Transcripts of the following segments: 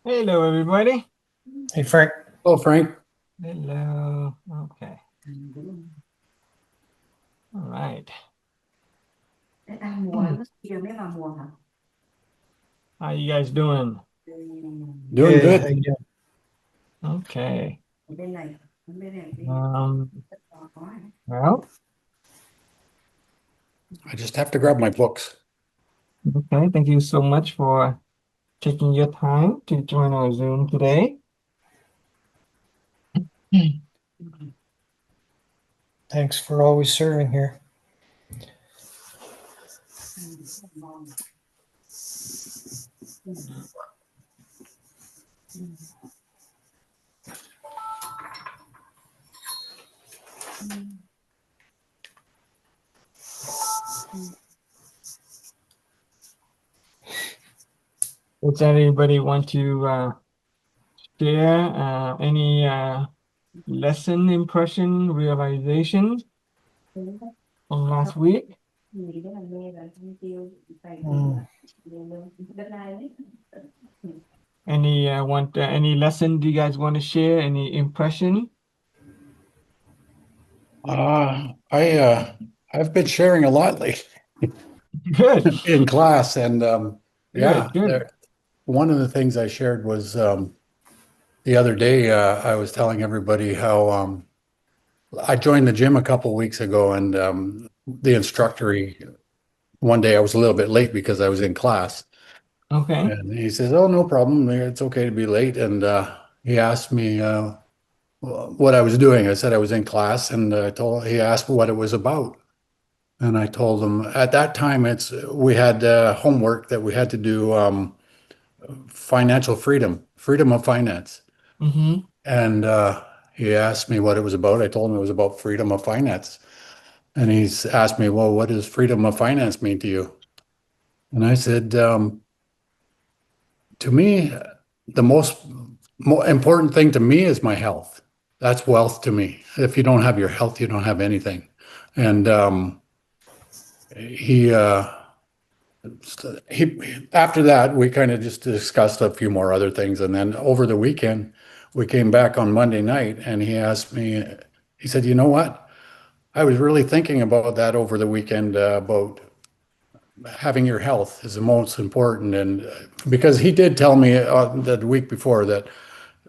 Hello, everybody. Hey, Frank. Oh, Frank. Hello. Okay. All right. Mùa nó chưa mới vào mùa hả? How you guys doing? Doing Good. How good. you doing? Okay. Ở bên này, Um, có hả? well, I just have to grab my books. okay. Thank you so much for taking your time to join our Zoom today. Thanks for always serving here. Does anybody want to share any lesson impression realization from last week? Gì đó là nghe là không tiêu tài Mm, đất đai đấy. Any lesson do you guys want to share? Any impression? I've been sharing a lot lately Good. in class, and yeah, Good. Good. one of the things I shared was the other day. I was telling everybody how I joined the gym a couple weeks ago, and the instructor. One day I was a little bit late because I was in class, Okay. and he says, "Oh, no problem. It's okay to be late." And he asked me what I was doing. I said I was in class, and he asked what it was about. And I told him at that time we had homework that we had to do financial freedom of finance. Mm-hmm. And he asked me what it was about. I told him it was about freedom of finance. And he's asked me, well, what does freedom of finance mean to you? And I said, to me, the most important thing to me is my health. That's wealth to me. If you don't have your health, you don't have anything. And he he after that we kind of just discussed a few more other things, and then over the weekend we came back on Monday night, and he asked me, he said, you know what, I was really thinking about that over the weekend, about having your health is the most important. And because he did tell me the week before that,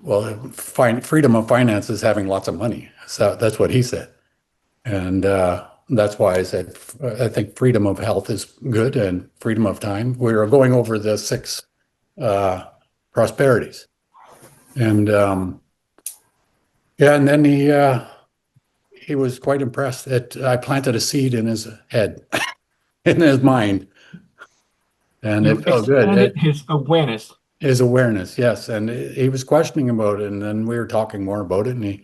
well, freedom of finance is having lots of money, so that's what he said. And that's why I said I think freedom of health is good, and freedom of time. We were going over the six uh, prosperities, and yeah, and then he was quite impressed that I planted a seed in his head, in his mind, and You it felt good. expanded his awareness. His awareness, yes, and he was questioning about it, and then we were talking more about it, and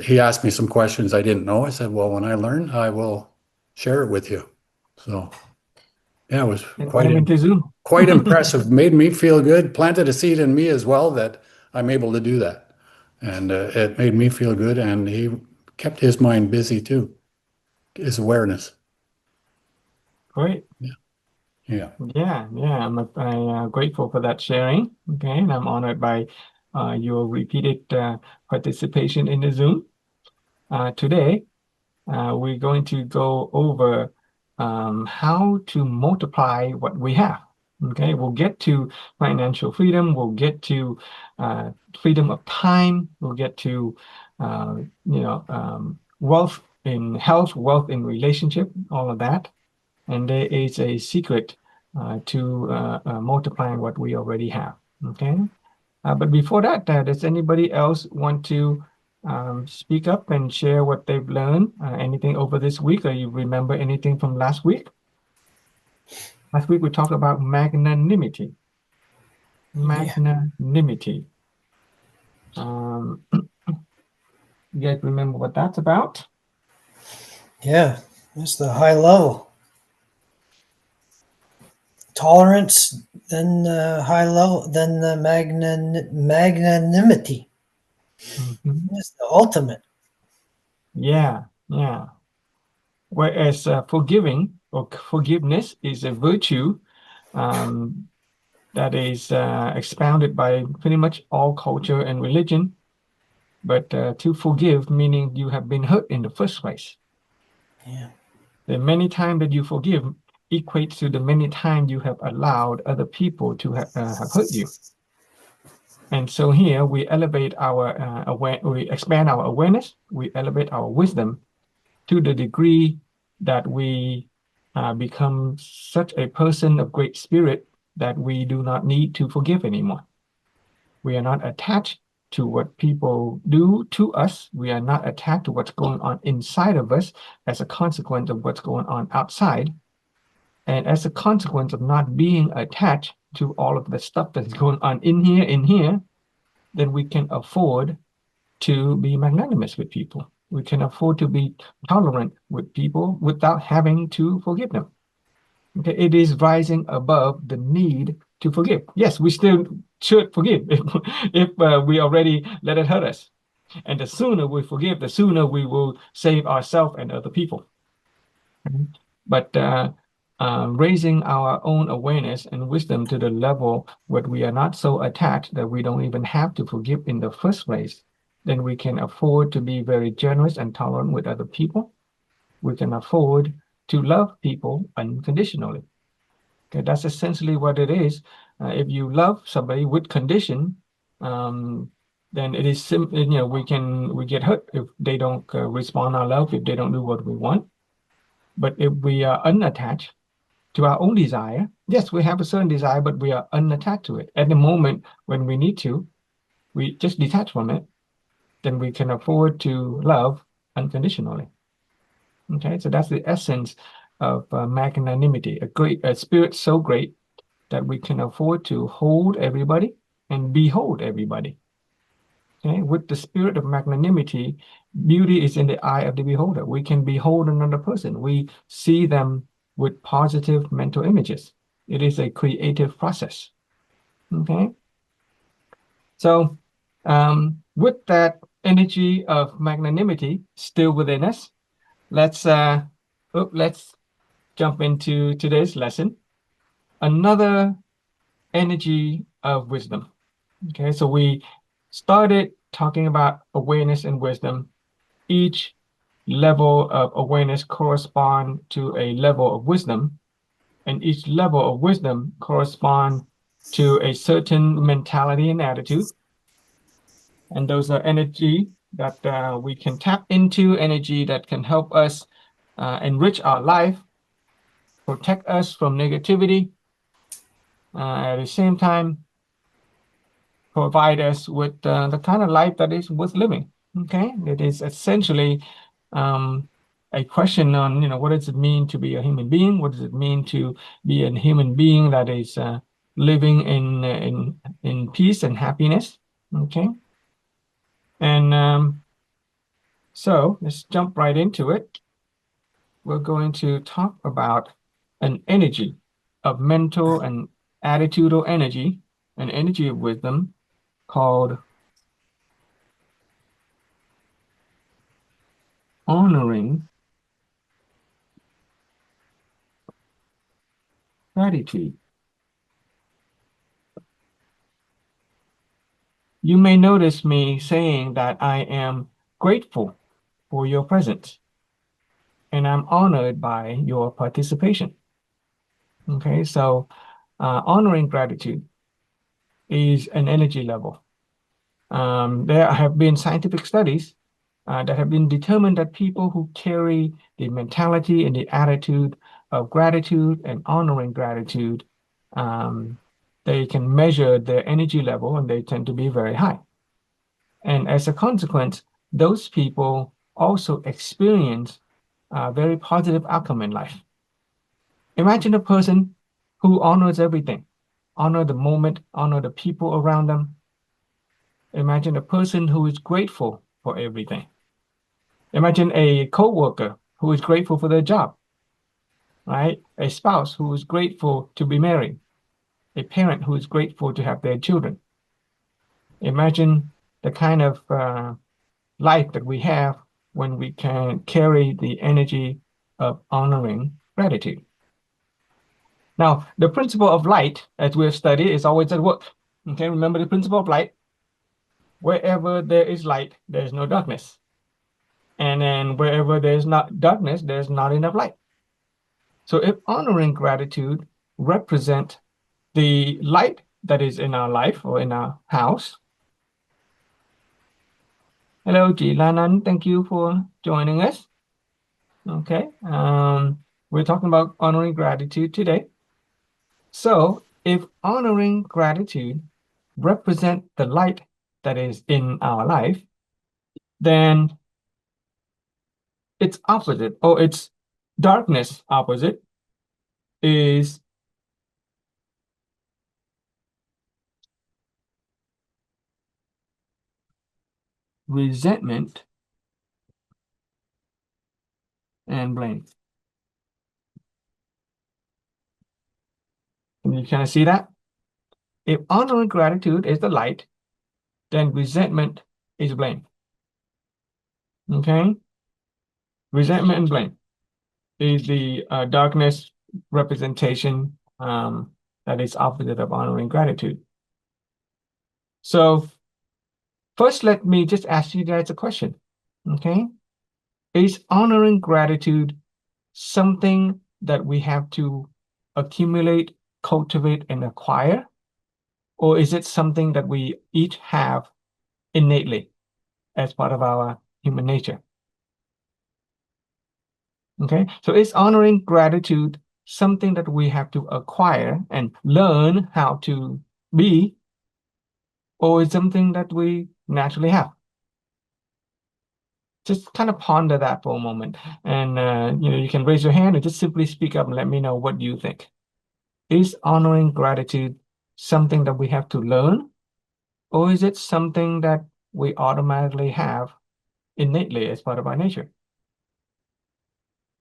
he asked me some questions I didn't know. I said, well, when I learn, I will share it with you. So yeah, it was Invite him into Zoom. quite impressive. Made me feel good. Planted a seed in me as well that I'm able to do that, and it made me feel good. And he kept his mind busy too. His awareness. Great. Yeah, yeah. Yeah. I'm grateful for that sharing. Okay, and I'm honored by your repeated participation in the Zoom. Today, we're going to go over how to multiply what we have. Okay, we'll get to financial freedom. We'll get to freedom of time. We'll get to wealth in health, wealth in relationship, all of that. And there is a secret to multiplying what we already have. Okay, but before that, does anybody else want to speak up and share what they've learned? Anything over this week, or you remember anything from last week? Last week we talked about magnanimity. yeah. Magnanimity. You guys remember what that's about? Yeah. That's the high level. Tolerance, then high level, then the magnanimity. Mhm. That's the ultimate. Yeah. Whereas forgiving or forgiveness is a virtue, um, that is expounded by pretty much all culture and religion. But to forgive, meaning you have been hurt in the first place. Yeah. The many times that you forgive equates to the many times you have allowed other people to have hurt you. And so here we elevate our we expand our awareness, we elevate our wisdom to the degree that we become such a person of great spirit that we do not need to forgive anymore. We are not attached to what people do to us. We are not attached to what's going on inside of us as a consequence of what's going on outside. And as a consequence of not being attached to all of the stuff that's going on in here, then we can afford to be magnanimous with people. We can afford to be tolerant with people without having to forgive them. Okay, it is rising above the need to forgive. Yes, we still should forgive if we already let it hurt us. And the sooner we forgive, the sooner we will save ourselves and other people. But raising our own awareness and wisdom to the level where we are not so attached that we don't even have to forgive in the first place, then we can afford to be very generous and tolerant with other people. We can afford to love people unconditionally. Okay, that's essentially what it is. If you love somebody with condition, then it is we get hurt if they don't respond our love, if they don't do what we want. But if we are unattached to our own desire, yes, we have a certain desire, but we are unattached to it. At the moment when we need to, we just detach from it, then we can afford to love unconditionally. Okay, so that's the essence of magnanimity, a spirit so great that we can afford to hold everybody and behold everybody. Okay, with the spirit of magnanimity, beauty is in the eye of the beholder. We can behold another person. We see them with positive mental images. It is a creative process. Okay, so with that energy of magnanimity still within us, let's jump into today's lesson. Another energy of wisdom. Okay, so we started talking about awareness and wisdom. Each level of awareness corresponds to a level of wisdom, and each level of wisdom corresponds to a certain mentality and attitude. And those are energy that we can tap into, energy that can help us enrich our life, protect us from negativity, at the same time, provide us with the kind of life that is worth living. Okay, it is essentially a question on what does it mean to be a human being? What does it mean to be a human being that is living in peace and happiness? Okay, and so let's jump right into it. We're going to talk about an energy of mental and attitudinal energy, an energy of wisdom called honoring gratitude. You may notice me saying that I am grateful for your presence and I'm honored by your participation. Okay, so honoring gratitude is an energy level. There have been scientific studies that have been determined that people who carry the mentality and the attitude of gratitude and honoring gratitude, they can measure their energy level and they tend to be very high. And as a consequence, those people also experience a very positive outcome in life. Imagine a person who honors everything, honor the moment, honor the people around them. Imagine a person who is grateful for everything. Imagine a coworker who is grateful for their job, right? A spouse who is grateful to be married, a parent who is grateful to have their children. Imagine the kind of life that we have when we can carry the energy of honoring gratitude. Now, the principle of light, as we have studied, is always at work. Okay, remember the principle of light. Wherever there is light, there is no darkness. And then wherever there's not darkness, there's not enough light. So if honoring gratitude represent the light that is in our life or in our house. Hello, chị Lan Anh, thank you for joining us. Okay, we're talking about honoring gratitude today. So if honoring gratitude represent the light that is in our life, then its opposite, or its darkness opposite, is resentment and blame. Can you kind of see that? If honoring gratitude is the light, then resentment is blame. Okay? Resentment and blame is the darkness representation that is opposite of honoring gratitude. So first, let me just ask you guys a question. Okay? Is honoring gratitude something that we have to accumulate, cultivate, and acquire? Or is it something that we each have innately as part of our human nature? Okay, so is honoring gratitude something that we have to acquire and learn how to be, or is something that we naturally have? Just kind of ponder that for a moment, and you can raise your hand or just simply speak up and let me know what you think. Is honoring gratitude something that we have to learn, or is it something that we automatically have innately as part of our nature?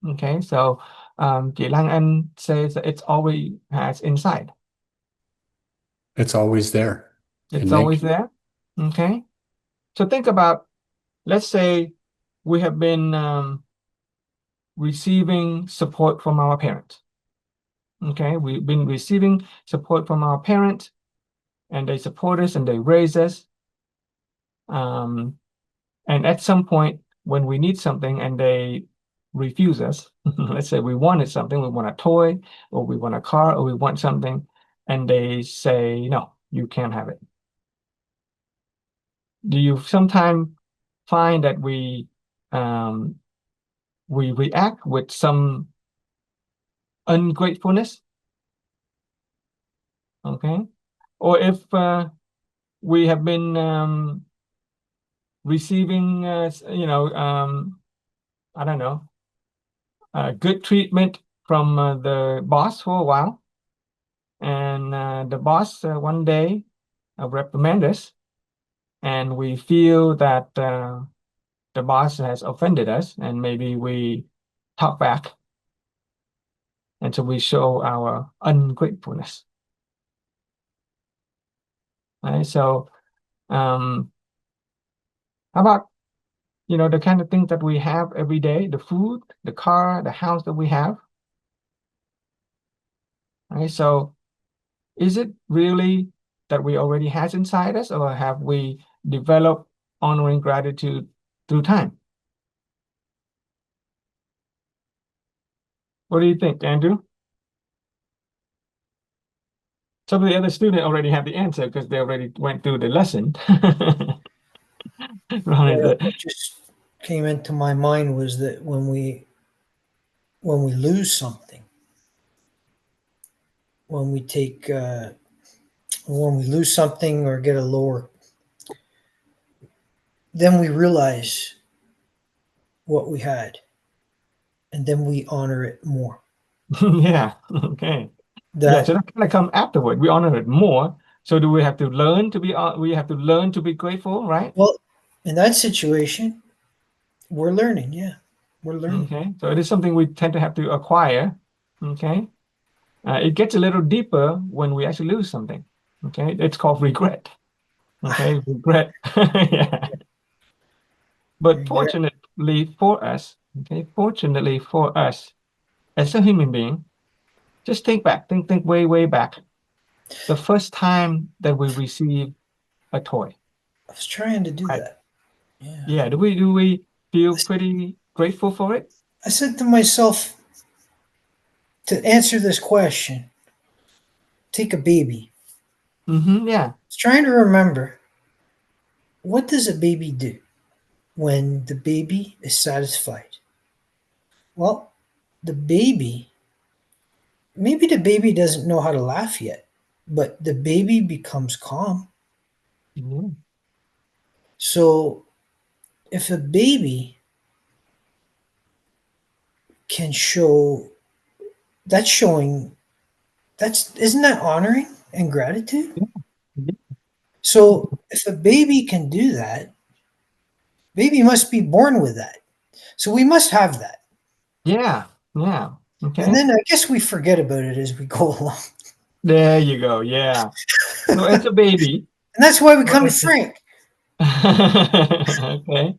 Okay, so chị Lan Anh says that it's always has inside. It's always there. It's always there. Okay, so think about, let's say we have been receiving support from our parents. Okay, we've been receiving support from our parents, and they support us and they raise us. And at some point, when we need something and they refuse us, let's say we wanted something, we want a toy, or we want a car, or we want something, and they say, no, you can't have it. Do you sometimes find that we react with some ungratefulness? Okay, or if we have been receiving, I don't know, good treatment from the boss for a while, and the boss one day reprimand us, and we feel that the boss has offended us, and maybe we talk back, and so we show our ungratefulness. Right? So how about the kind of things that we have every day, the food, the car, the house that we have? Right? So is it really that we already has inside us, or have we developed honoring gratitude through time? What do you think, Andrew? Some of the other students already have the answer because they already went through the lesson. What just came into my mind was that when we lose something, when we lose something or get a lower, then we realize what we had, and then we honor it more. Yeah, okay. Yeah, so that kind of come afterward. We honor it more. So do we have to learn to be grateful, right? Well, in that situation, we're learning. Yeah, we're learning. Okay, so it is something we tend to have to acquire. Okay, it gets a little deeper when we actually lose something. Okay, it's called regret. Okay, regret. Yeah. But fortunately for us, as a human being, Just think back, think way back. The first time that we received a toy. I was trying to do Right. that. Yeah. Yeah, do we feel pretty grateful for it? I said to myself, to answer this question, take a baby. Yeah. I was trying to remember, what does a baby do when the baby is satisfied? Well, maybe the baby doesn't know how to laugh yet, but the baby becomes calm. Yeah. So if a baby can show, that's showing, that's, isn't that honoring and gratitude? Yeah. So if a baby can do that, baby must be born with that. So we must have that. Yeah. Yeah. Okay. And then I guess we forget about it as we go along. There you go. Yeah. So it's a baby. And that's why we Well, come to it's Frank. okay.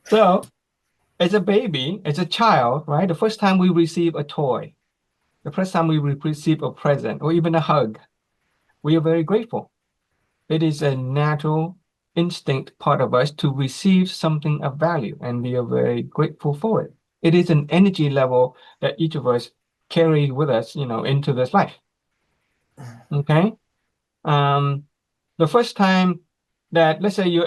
So it's a baby, it's a child, right? The first time we receive a toy, the first time we receive a present or even a hug, we are very grateful. It is a natural instinct part of us to receive something of value, and we are very grateful for it. It is an energy level that each of us carry with us, into this life. Okay. The first time that, let's say you're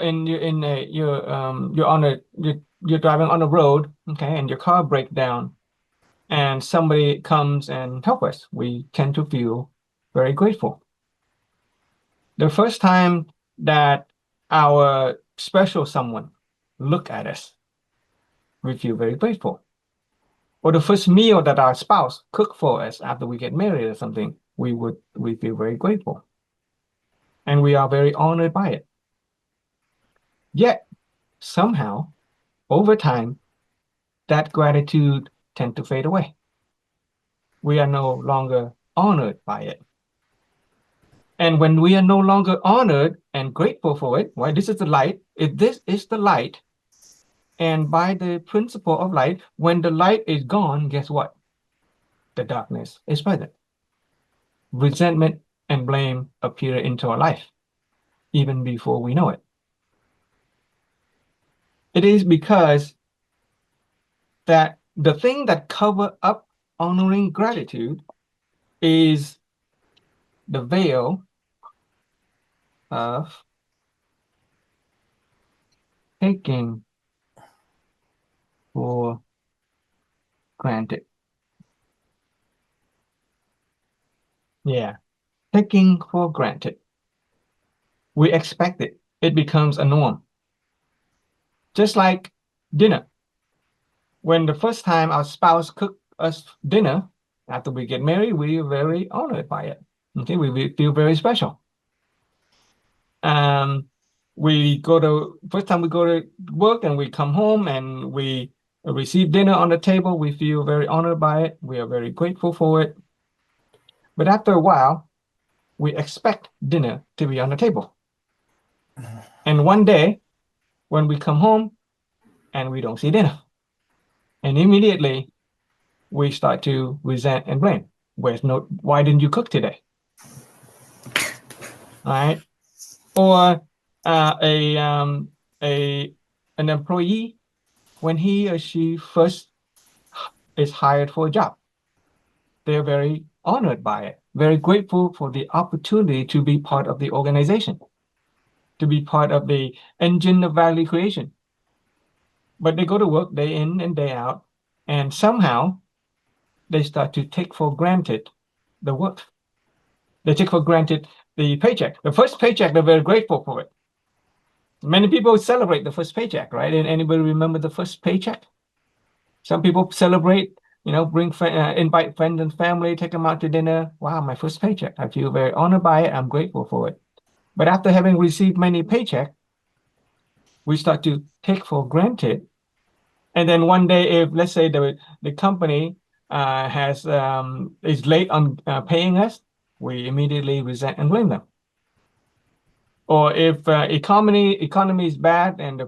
driving on a road, okay, and your car breaks down, and somebody comes and help us, we tend to feel very grateful. The first time that our special someone look at us, we feel very grateful. Or the first meal that our spouse cook for us after we get married or something, we feel very grateful. And we are very honored by it. Yet somehow, over time, that gratitude tend to fade away. We are no longer honored by it. And when we are no longer honored and grateful for it, right? This is the light. If this is the light, and by the principle of light, when the light is gone, guess what? The darkness is present. Resentment and blame appear into our life, even before we know it. It is because that the thing that cover up honoring gratitude is the veil of taking for granted. Yeah, taking for granted. We expect it. It becomes a norm. Just like dinner. When the first time our spouse cooked us dinner, after we get married, we are very honored by it. Okay, we feel very special. First time we go to work and we come home and we receive dinner on the table, we feel very honored by it. We are very grateful for it. But after a while, we expect dinner to be on the table. And one day, when we come home and we don't see dinner, and immediately we start to resent and blame. Why didn't you cook today? All right. Or an employee, when he or she first is hired for a job, they're very honored by it, very grateful for the opportunity to be part of the organization, to be part of the engine of value creation. But they go to work day in and day out, and somehow they start to take for granted the work. They take for granted the paycheck. The first paycheck, they're very grateful for it. Many people celebrate the first paycheck, right? And anybody remember the first paycheck? Some people celebrate, invite friends and family, take them out to dinner. Wow, my first paycheck. I feel very honored by it. I'm grateful for it. But after having received many paychecks, we start to take for granted. And then one day, if let's say the company is late on paying us, we immediately resent and blame them. Or if economy is bad and the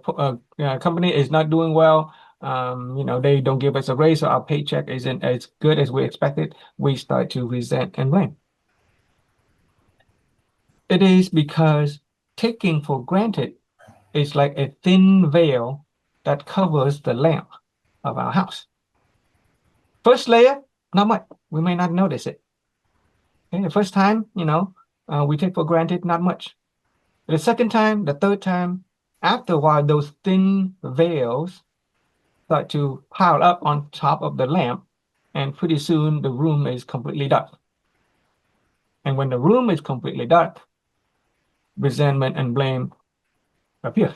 company is not doing well, they don't give us a raise, so our paycheck isn't as good as we expected, we start to resent and blame. It is because taking for granted is like a thin veil that covers the lamp of our house. First layer, not much. We may not notice it. Okay, the first time, we take for granted, not much. The second time, the third time, after a while, those thin veils start to pile up on top of the lamp, and pretty soon the room is completely dark. And when the room is completely dark, resentment and blame appear.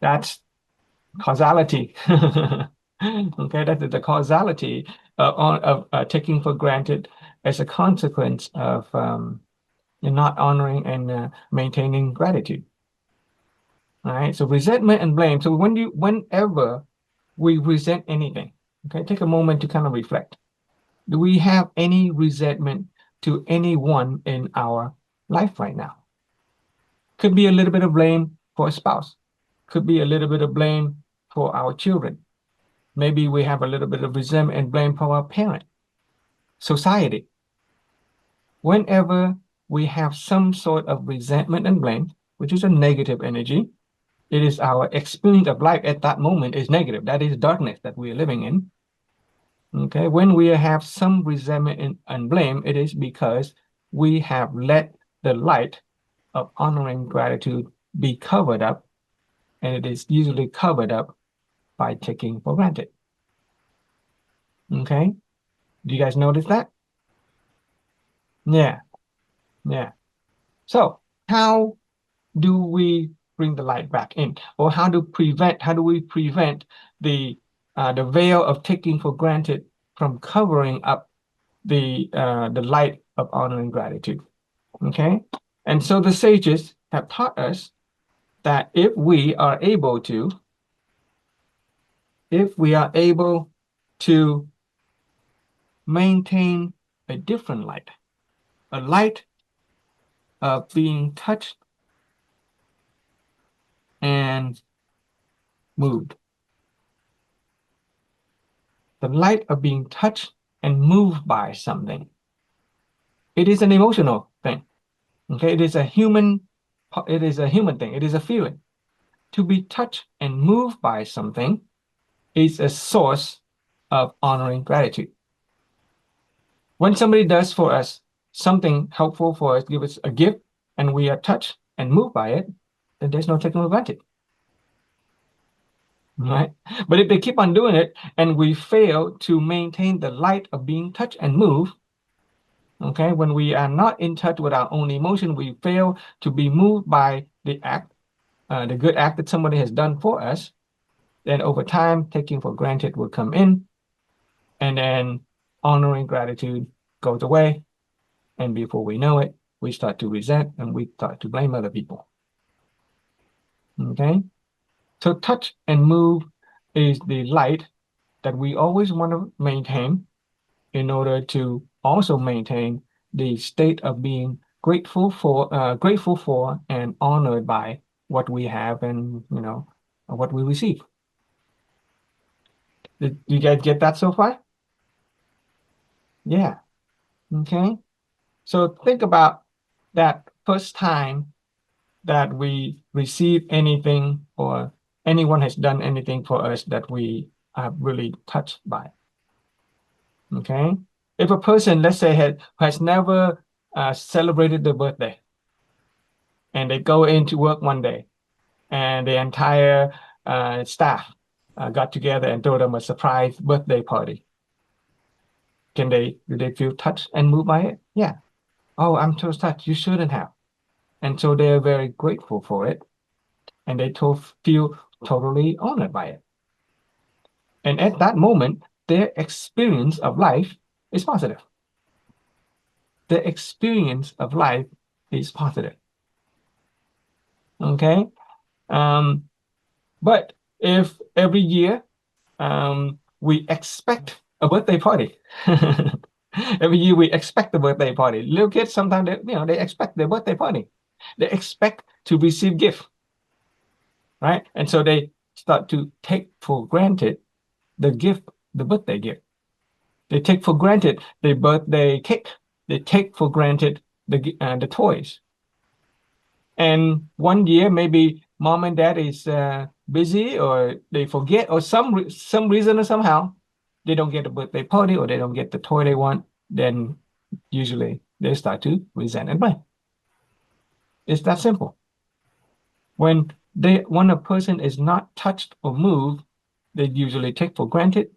That's causality. Okay, that is the causality of taking for granted as a consequence of not honoring and maintaining gratitude. All right, so resentment and blame. So whenever we resent anything, okay, take a moment to kind of reflect. Do we have any resentment to anyone in our life right now? Could be a little bit of blame for a spouse. Could be a little bit of blame for our children. Maybe we have a little bit of resentment and blame for our parent, society. Whenever we have some sort of resentment and blame, which is a negative energy, it is our experience of life at that moment is negative. That is darkness that we are living in. Okay, when we have some resentment and blame, it is because we have let the light of honoring gratitude be covered up, and it is usually covered up by taking for granted. Okay, do you guys notice that? Yeah. So how do we bring the light back in, or how do we prevent the veil of taking for granted from covering up the light of honor and gratitude? Okay, and so the sages have taught us that if we are able to maintain a different light, a light of being touched and moved. The light of being touched and moved by something. It is an emotional thing. Okay, it is a human thing. It is a feeling. To be touched and moved by something is a source of honoring gratitude. When somebody does for us something helpful for us, give us a gift, and we are touched and moved by it, then there's no taking advantage. Right? But if they keep on doing it and we fail to maintain the light of being touched and moved, okay, when we are not in touch with our own emotion, we fail to be moved by the act, the good act that somebody has done for us, then over time, taking for granted will come in, and then honoring gratitude goes away. And before we know it, we start to resent and we start to blame other people. Okay? So touch and move is the light that we always want to maintain in order to also maintain the state of being grateful for and honored by what we have and what we receive. Did you guys get that so far? Yeah. Okay. So think about that first time that we receive anything or anyone has done anything for us that we are really touched by. Okay. If a person, let's say, has never celebrated their birthday, and they go into work one day, and the entire staff got together and throw them a surprise birthday party. Do they feel touched and moved by it? Yeah. Oh, I'm so touched. You shouldn't have. And so they're very grateful for it, and they feel totally honored by it. And at that moment, their experience of life is positive. Their experience of life is positive. Okay? But if every year we expect a birthday party, every year we expect a birthday party. Little kids sometimes they expect their birthday party. They expect to receive gift, right? And so they start to take for granted the gift, the birthday gift. They take for granted the birthday cake. They take for granted the toys. And one year, maybe mom and dad is busy, or they forget, or some reason or somehow they don't get a birthday party, or they don't get the toy they want. Then usually they start to resent and blame. It's that simple. When a person is not touched or moved, they usually take for granted.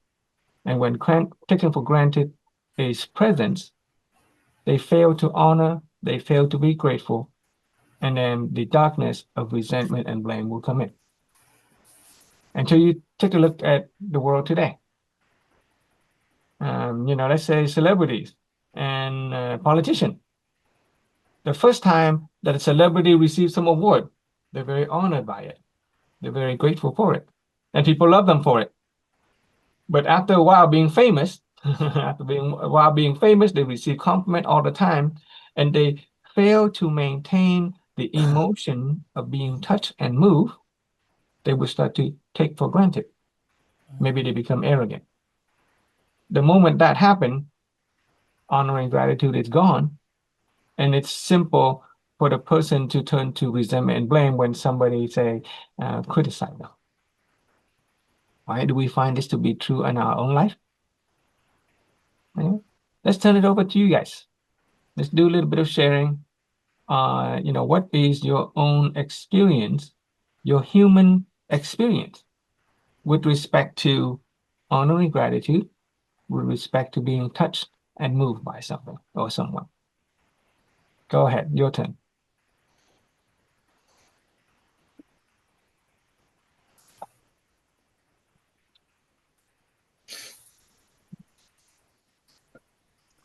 And when taken for granted is presence, they fail to honor, they fail to be grateful, and then the darkness of resentment and blame will come in. Until you take a look at the world today. Let's say celebrities and politicians. The first time that a celebrity receives some award, they're very honored by it. They're very grateful for it. And people love them for it. But after a while being famous, they receive compliment all the time, and they fail to maintain the emotion of being touched and moved. They will start to take for granted. Maybe they become arrogant. The moment that happens, honoring gratitude is gone, and it's simple for the person to turn to resentment and blame when somebody criticize them. Why do we find this to be true in our own life? Let's turn it over to you guys. Let's do a little bit of sharing. What is your own experience, your human experience, with respect to honoring gratitude, with respect to being touched and moved by something or someone? Go ahead, your turn.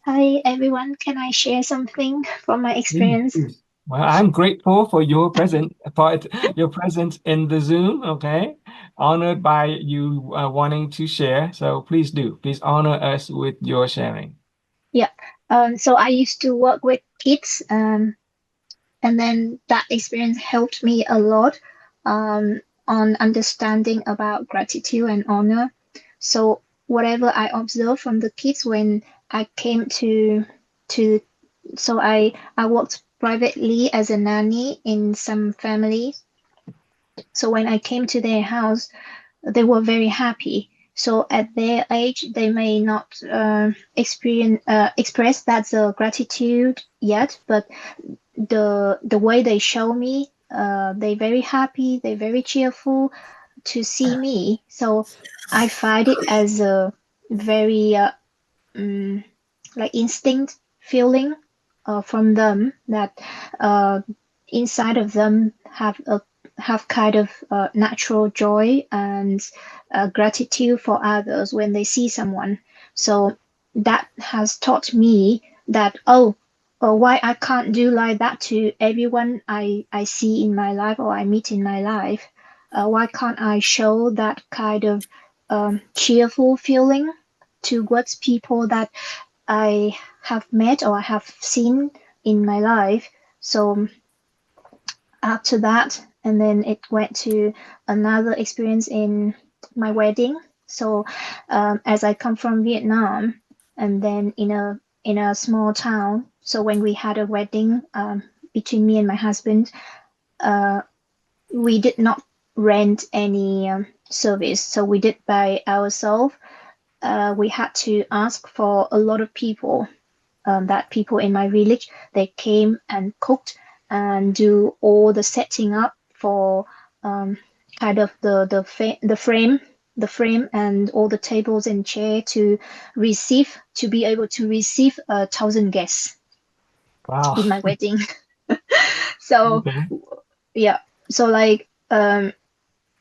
Hi everyone, can I share something from my experience? Please. Well, I'm grateful for your presence in the Zoom. Okay, honored by you wanting to share. So please honor us with your sharing. Yeah. So I used to work with kids, and then that experience helped me a lot on understanding about gratitude and honor. So whatever I observed from the kids when I came to so I worked privately as a nanny in some families. So when I came to their house, they were very happy. So at their age, they may not express that gratitude yet, but the way they show me, they're very happy, they're very cheerful to see me. So I find it as a very like instinct feeling from them that inside of them have kind of natural joy and gratitude for others when they see someone. So that has taught me that why I can't do like that to everyone I see in my life or I meet in my life. Why can't I show that kind of cheerful feeling towards people that I have met or I have seen in my life? So after that, and then it went to another experience in my wedding. So as I come from Vietnam, and then in a small town, so when we had a wedding between me and my husband, we did not rent any service, so we did by ourselves. We had to ask for a lot of people. That people in my village, they came and cooked and do all the setting up for kind of the frame and all the tables and chair to be able to receive 1,000 guests. Wow. In my wedding. So okay. Yeah, so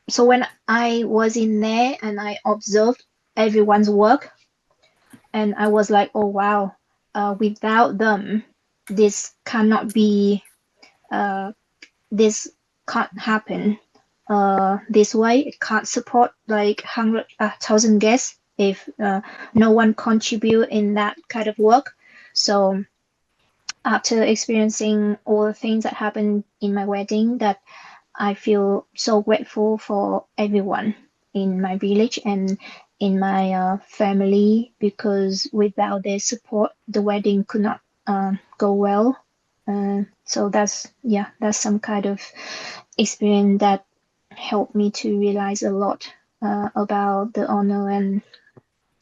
so when I was in there and I observed everyone's work, and I was like, oh wow, without them, this cannot be, this can't happen. This way, it can't support like 100,000 guests if no one contribute in that kind of work. So after experiencing all the things that happened in my wedding, that I feel so grateful for everyone in my village and in my family, because without their support, the wedding could not go well. So that's some kind of experience that helped me to realize a lot about the honor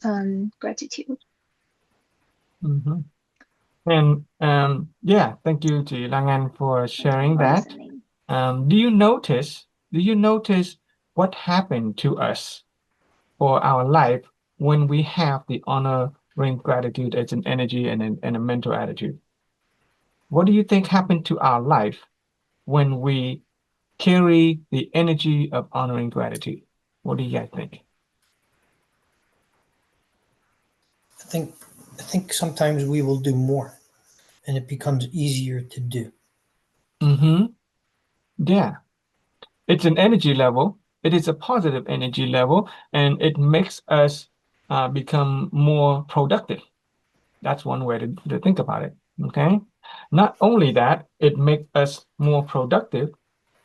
and gratitude. Mhm. And yeah, thank you to Langan for sharing For that. listening. Do you notice what happened to us for our life when we have the honoring gratitude as an energy and a mental attitude? What do you think happened to our life when we carry the energy of honoring gratitude? What do you guys think? I think I think sometimes we will do more, and it becomes easier to do. Mm-hmm. Yeah. It's an energy level. It is a positive energy level, and it makes us become more productive. That's one way to think about it. Okay. Not only that, it makes us more productive.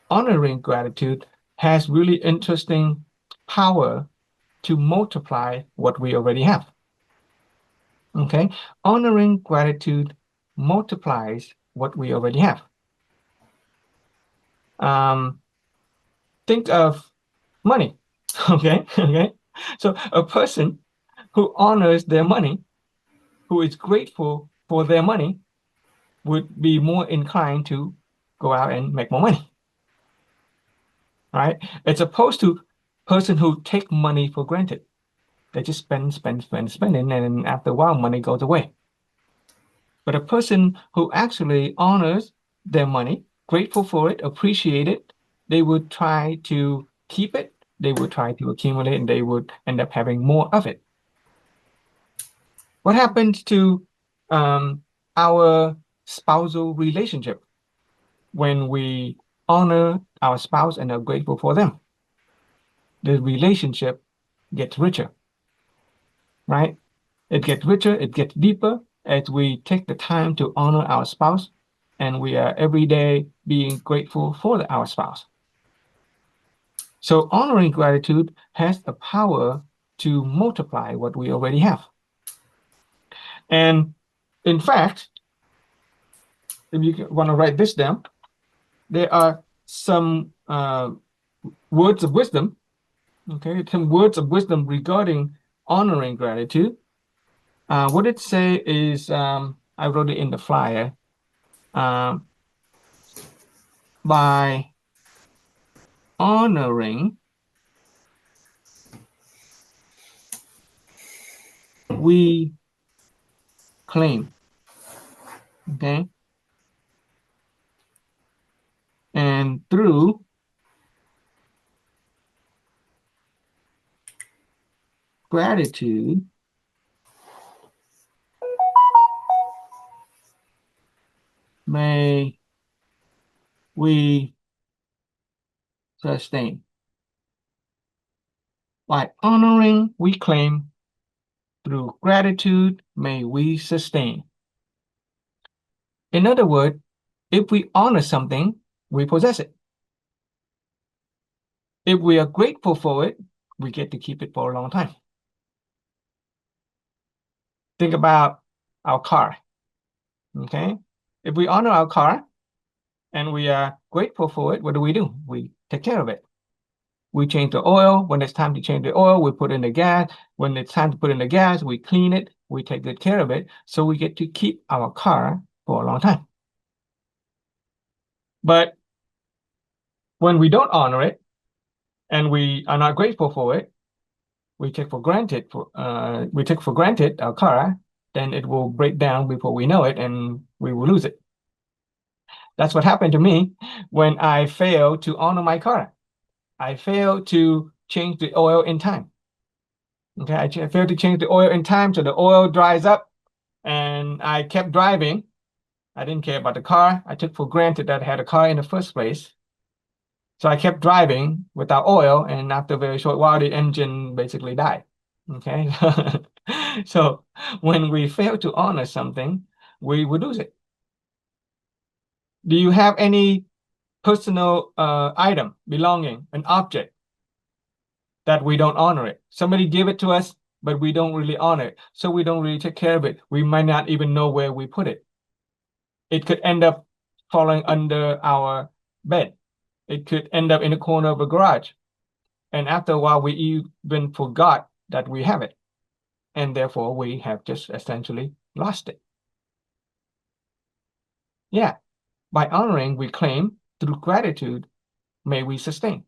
Honoring gratitude has really interesting power to multiply what we already have. Okay. Honoring gratitude multiplies what we already have. Think of money. Okay. Okay. So a person who honors their money, who is grateful for their money, would be more inclined to go out and make more money, right? As opposed to person who take money for granted. They just spending, and after a while, money goes away. But a person who actually honors their money, grateful for it, appreciate it, they would try to keep it, they would try to accumulate, and they would end up having more of it. What happens to our spousal relationship when we honor our spouse and are grateful for them? The relationship gets richer, right? It gets richer, it gets deeper as we take the time to honor our spouse and we are every day being grateful for our spouse. So honoring gratitude has the power to multiply what we already have. And in fact, if you want to write this down, there are some words of wisdom, okay, some words of wisdom regarding honoring gratitude. What it say is, I wrote it in the flyer, by honoring, we claim, okay? And through gratitude, may we sustain. By honoring, we claim. Through gratitude, may we sustain. In other words, if we honor something, we possess it. If we are grateful for it, we get to keep it for a long time. Think about our car, okay? If we honor our car and we are grateful for it, what do? We take care of it. We change the oil. When it's time to change the oil, we put in the gas. When it's time to put in the gas, we clean it. We take good care of it. So we get to keep our car for a long time. But when we don't honor it and we are not grateful for it, we take for granted our car, then it will break down before we know it and we will lose it. That's what happened to me when I failed to honor my car. I failed to change the oil in time. Okay, I failed to change the oil in time, so the oil dries up and I kept driving. I didn't care about the car. I took for granted that I had a car in the first place. So I kept driving without oil, and after a very short while, the engine basically died. Okay. So when we fail to honor something, we would lose it. Do you have any personal item, belonging, an object, that we don't honor it. Somebody give it to us, but we don't really honor it. So we don't really take care of it. We might not even know where we put it. It could end up falling under our bed. It could end up in the corner of a garage. And after a while, we even forgot that we have it. And therefore, we have just essentially lost it. Yeah, by honoring, we claim, through gratitude, may we sustain.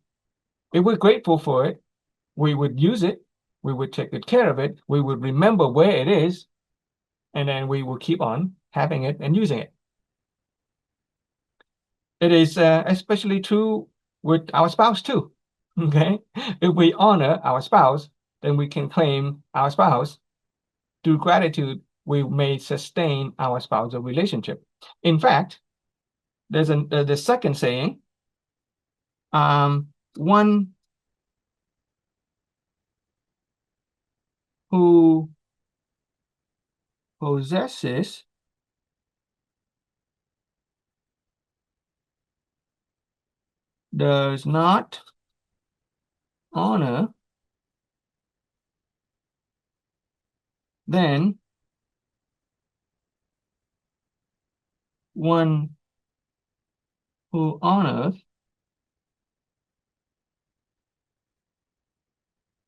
If we're grateful for it, we would use it, we would take good care of it, we would remember where it is, and then we will keep on having it and using it. It is especially true with our spouse too, okay? If we honor our spouse, then we can claim our spouse. Through gratitude, we may sustain our spousal relationship. In fact, there's the second saying, one who possesses does not honor, then one who honors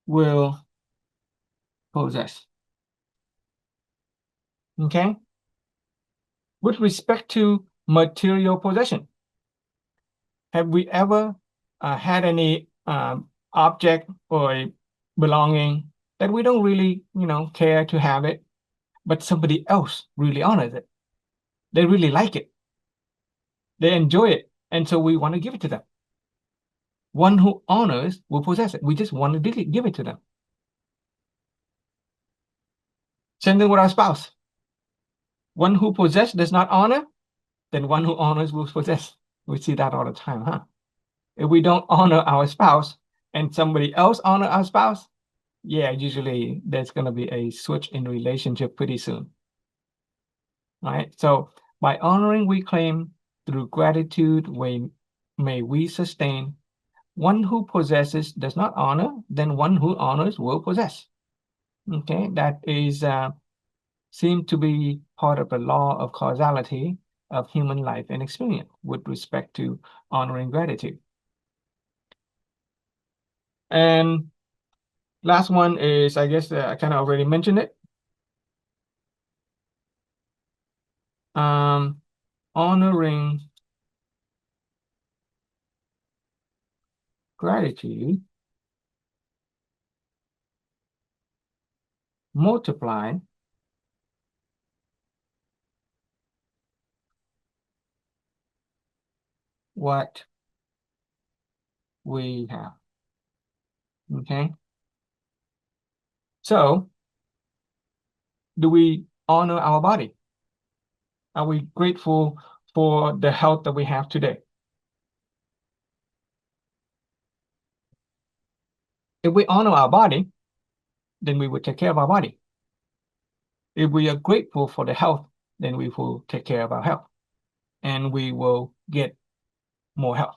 will possess. Okay? With respect to material possession, have we ever had any object or a belonging that we don't really, care to have it, but somebody else really honors it? They really like it. They enjoy it, and so we want to give it to them. One who honors will possess it. We just want to give it to them. Same thing with our spouse. One who possesses does not honor, then one who honors will possess. We see that all the time, huh? If we don't honor our spouse and somebody else honor our spouse, yeah, usually there's going to be a switch in relationship pretty soon. All right. So by honoring, we claim, through gratitude, may we sustain. One who possesses does not honor, then one who honors will possess. Okay, that is seem to be part of the law of causality of human life and experience with respect to honoring gratitude. And last one is, I guess I kind of already mentioned it. Honoring gratitude multiply what we have. Okay. So, do we honor our body? Are we grateful for the health that we have today? If we honor our body, then we will take care of our body. If we are grateful for the health, then we will take care of our health, and we will get more health.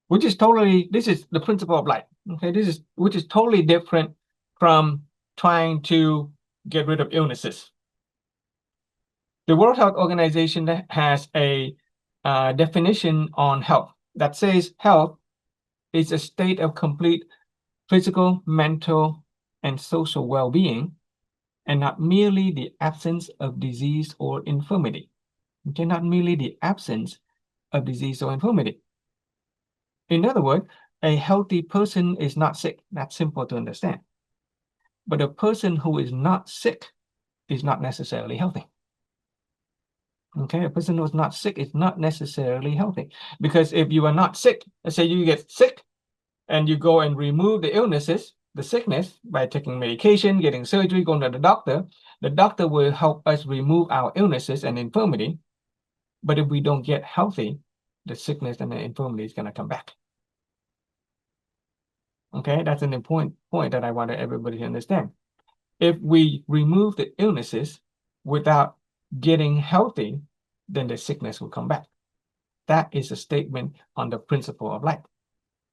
Which is totally, this is the principle of life. Okay, which is totally different from trying to get rid of illnesses. The World Health Organization has a definition on health that says health is a state of complete physical, mental, and social well-being, and not merely the absence of disease or infirmity. Okay, not merely the absence of disease or infirmity. In other words, a healthy person is not sick. That's simple to understand. But a person who is not sick is not necessarily healthy. Okay, a person who is not sick is not necessarily healthy. Because if you are not sick, let's say you get sick and you go and remove the illnesses, the sickness, by taking medication, getting surgery, going to the doctor will help us remove our illnesses and infirmity. But if we don't get healthy, the sickness and the infirmity is going to come back. Okay, that's an important point that I wanted everybody to understand. If we remove the illnesses without getting healthy, then the sickness will come back. That is a statement on the principle of light.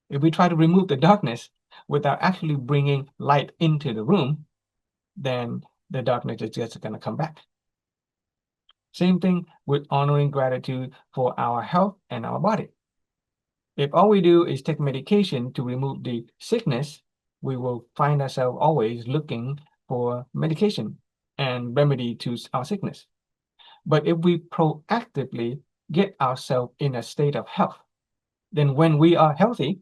If we try to remove the darkness without actually bringing light into the room, then the darkness is just going to come back. Same thing with honoring gratitude for our health and our body. If all we do is take medication to remove the sickness, we will find ourselves always looking for medication and remedy to our sickness. But if we proactively get ourselves in a state of health, then when we are healthy,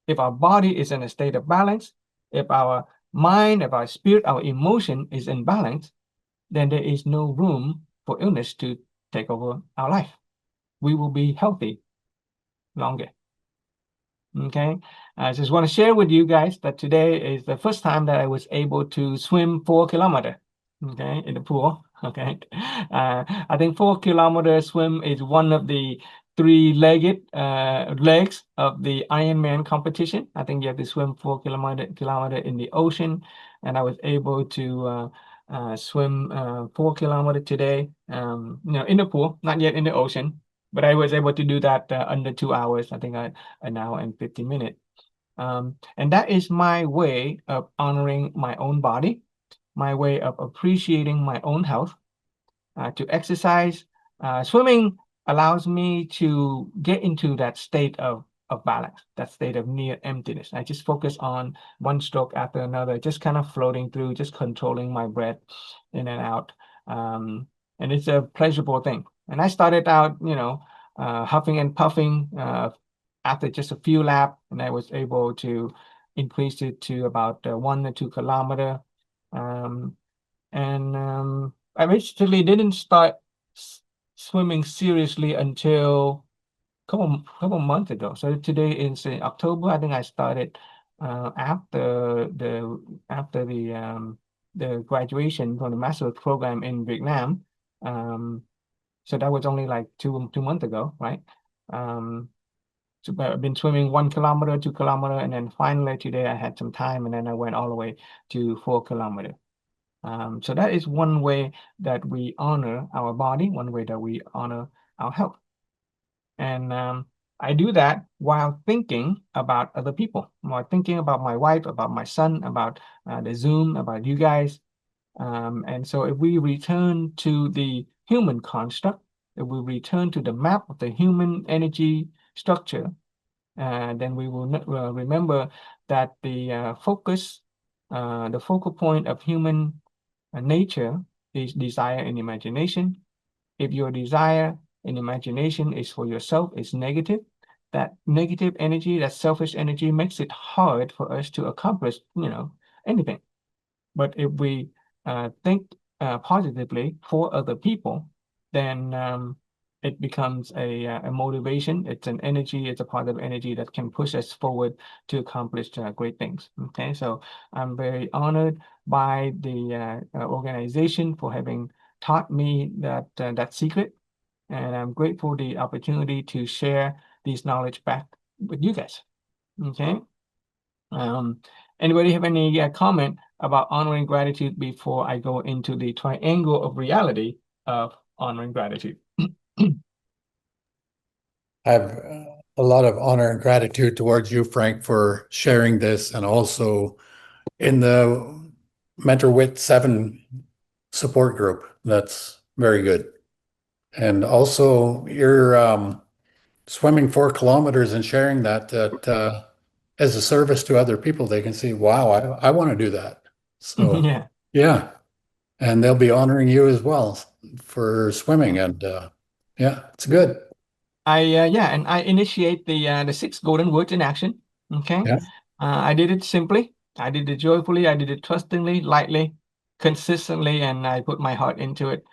if our body is in a state of balance, if our mind, if our spirit, our emotion is in balance, then there is no room for illness to take over our life. We will be healthy longer. Okay, I just want to share with you guys that today is the first time that I was able to swim 4 kilometers, okay, in the pool. Okay, I think 4 kilometer swim is one of the three-legged legs of the Ironman competition. I think you have to swim 4 kilometer in the ocean, and I was able to swim 4 kilometers today. In the pool, not yet in the ocean, but I was able to do that under 2 hours. I think an hour and 50 minutes. And that is my way of honoring my own body, my way of appreciating my own health, to exercise. Swimming allows me to get into that state of balance, that state of near emptiness. I just focus on one stroke after another, just kind of floating through, just controlling my breath in and out. And it's a pleasurable thing. And I started out, huffing and puffing after just a few laps, and I was able to increase it to about 1 or 2 kilometers. I basically didn't start swimming seriously until couple months ago. So today is October. I think I started after the graduation from the master's program in Vietnam. So that was only like two months ago, right? So I've been swimming 1 kilometer, 2 kilometer, and then finally today I had some time, and then I went all the way to 4 kilometers. So that is one way that we honor our body, one way that we honor our health. And I do that while thinking about other people, while thinking about my wife, about my son, about the Zoom, about you guys. And so if we return to the human construct, if we return to the map of the human energy structure, then we will remember that the focal point of human nature is desire and imagination. If your desire and imagination is for yourself, is negative, that negative energy, that selfish energy makes it hard for us to accomplish, anything. But if we think positively for other people, then it becomes a motivation. It's an energy. It's a positive energy that can push us forward to accomplish great things. Okay, so I'm very honored by the organization for having taught me that secret, and I'm grateful for the opportunity to share this knowledge back with you guys. Okay. Anybody have any comment about honoring gratitude before I go into the triangle of reality of honoring gratitude? I have a lot of honor and gratitude towards you, Frank, for sharing this, and also in the Mentor Wit 7 support group. That's very good. And also you're swimming 4 kilometers and sharing that as a service to other people. They can see, wow, I want to do that. So Yeah. yeah. And they'll be honoring you as well for swimming. And yeah, it's good. And I initiate the 6 golden words in action. Okay. Yeah. I did it simply. I did it joyfully. I did it trustingly, lightly, consistently, and I put my heart into it,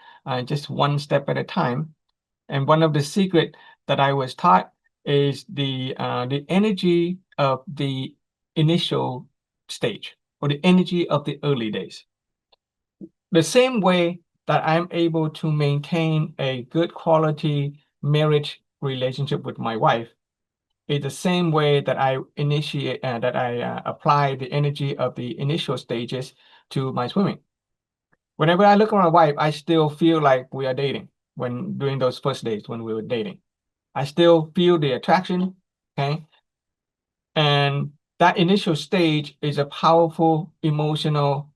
just one step at a time. And one of the secret that I was taught is the energy of the initial stage, or the energy of the early days. The same way that I'm able to maintain a good quality marriage relationship with my wife is the same way that I apply the energy of the initial stages to my swimming. Whenever I look at my wife, I still feel like we are dating. when during those first days when we were dating. I still feel the attraction, okay? And that initial stage is a powerful emotional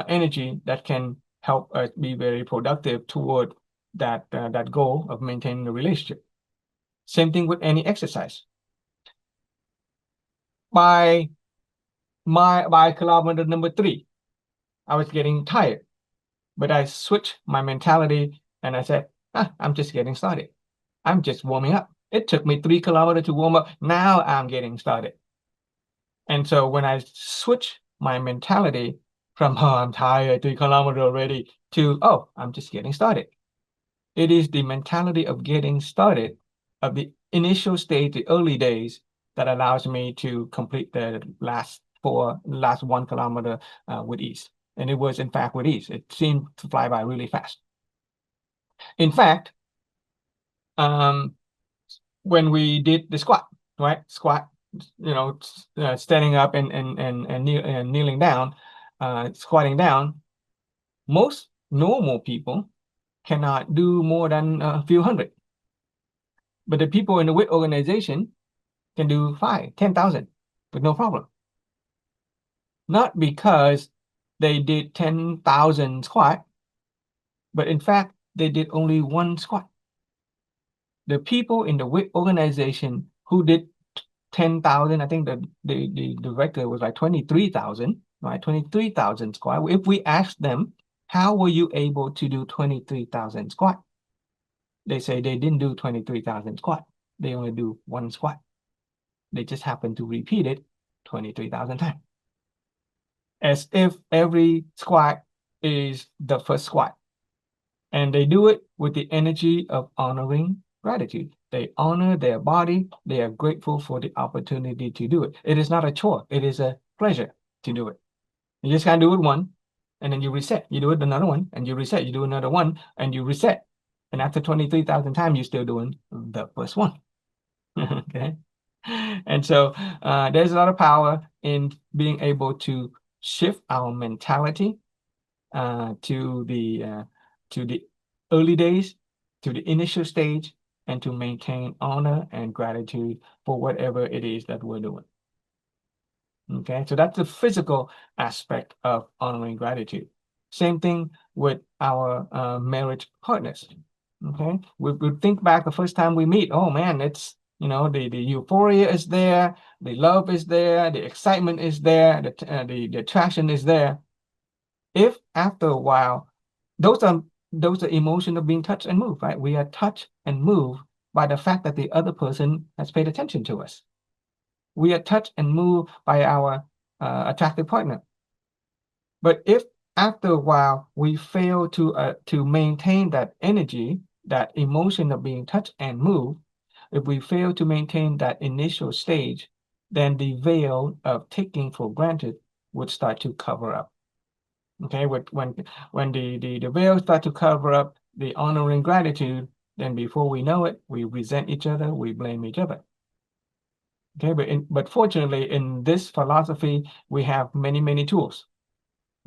energy that can help us be very productive toward that goal of maintaining a relationship. Same thing with any exercise. By kilometer number 3, I was getting tired, but I switched my mentality and I said, I'm just getting started. I'm just warming up. It took me 3 kilometers to warm up. Now I'm getting started. And so when I switch my mentality from, oh, I'm tired, 3 kilometers already, to, oh, I'm just getting started. It is the mentality of getting started, of the initial stage, the early days, that allows me to complete the last 1 kilometer with ease. And it was, in fact, with ease. It seemed to fly by really fast. In fact, when we did the squat, right? Squat, standing up and kneeling down, squatting down, most normal people cannot do more than a few hundred. But the people in the weight organization can do 5, 10,000 with no problem. Not because they did 10,000 squat, but in fact, they did only 1 squat. The people in the weight organization who did 10,000, I think the record was like 23,000, right? 23,000 squat. If we asked them, how were you able to do 23,000 squat? They say they didn't do 23,000 squat. They only do 1 squat. They just happen to repeat it 23,000 times. As if every squat is the first squat. And they do it with the energy of honoring gratitude. They honor their body. They are grateful for the opportunity to do it. It is not a chore. It is a pleasure to do it. You just can't do it one, and then you reset. You do it another one, and you reset. You do another one, and you reset. And after 23,000 times, you're still doing the first one. Okay. And so there's a lot of power in being able to shift our mentality to the early days, to the initial stage, and to maintain honor and gratitude for whatever it is that we're doing. Okay, so that's the physical aspect of honoring gratitude. Same thing with our marriage partners. Okay, we think back the first time we meet. Oh man, it's the euphoria is there, the love is there, the excitement is there, the attraction is there. If after a while, those are emotions of being touched and moved, right? We are touched and moved by the fact that the other person has paid attention to us. We are touched and moved by our attractive partner. But if after a while we fail to maintain that energy, that emotion of being touched and moved, if we fail to maintain that initial stage, then the veil of taking for granted would start to cover up. Okay, when the veil start to cover up the honoring gratitude, then before we know it, we resent each other, we blame each other. Okay, but fortunately, in this philosophy, we have many tools.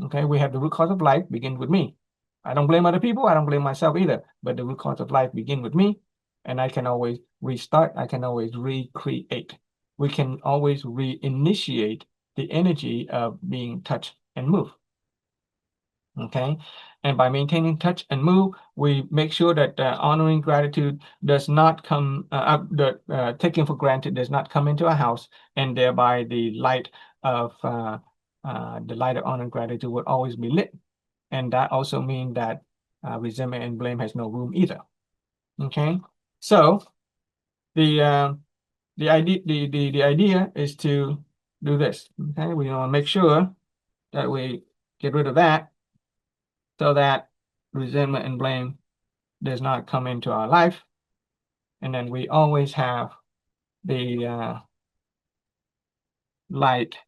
Okay, we have the root cause of life begin with me. I don't blame other people. I don't blame myself either. But the root cause of life begin with me, and I can always restart. I can always recreate. We can always reinitiate the energy of being touched and moved. Okay, and by maintaining touch and move, we make sure that honoring gratitude does not come, taking for granted does not come into our house, and thereby the light of honoring gratitude would always be lit, and that also means that resentment and blame has no room either. Okay, so the idea is to do this. Okay, we want to make sure that we get rid of that, so that resentment and blame does not come into our life. And then we always have the light,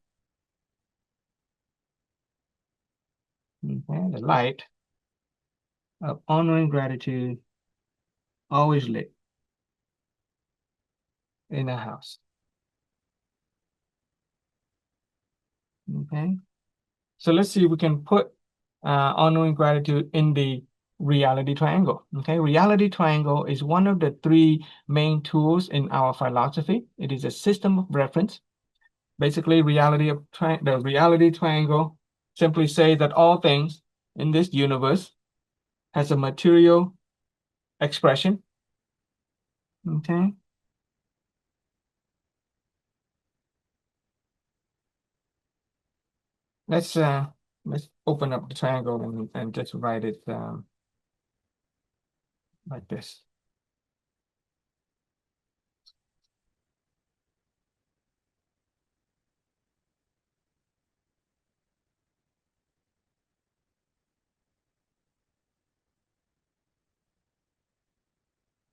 okay, the light of honoring gratitude always lit in the house. Okay, so let's see if we can put honoring gratitude in the reality triangle. Okay, reality triangle is one of the three main tools in our philosophy. It is a system of reference. Basically, the reality triangle simply say that all things in this universe has a material expression. Okay. Let's open up the triangle and just write it like this.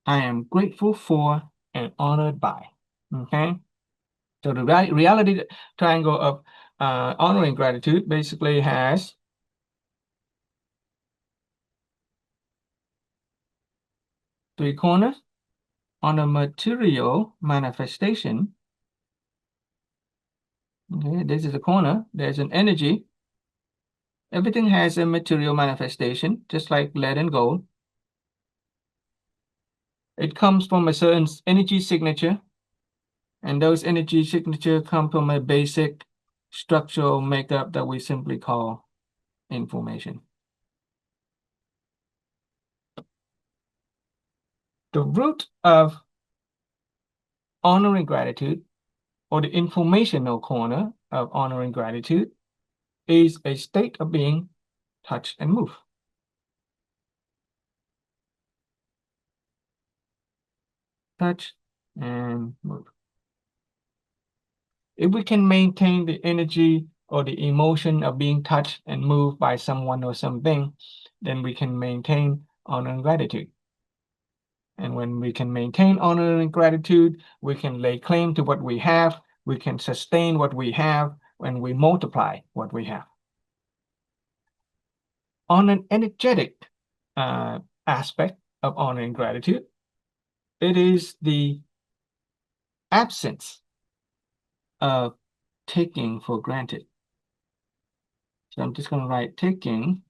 I am grateful for and honored by. Okay. So the reality triangle of honoring gratitude basically has three corners. On a material manifestation, okay, this is a corner, there's an energy. Everything has a material manifestation, just like lead and gold. It comes from a certain energy signature, and those energy signatures come from a basic structural makeup that we simply call information. The root of honoring gratitude, or the informational corner of honoring gratitude, is a state of being, touch, and move. Touch and move. If we can maintain the energy or the emotion of being touched and moved by someone or something, then we can maintain honor and gratitude. And when we can maintain honor and gratitude, we can lay claim to what we have, we can sustain what we have, and we multiply what we have. On an energetic aspect of honor and gratitude, it is the absence of taking for granted. So I'm just going to write taking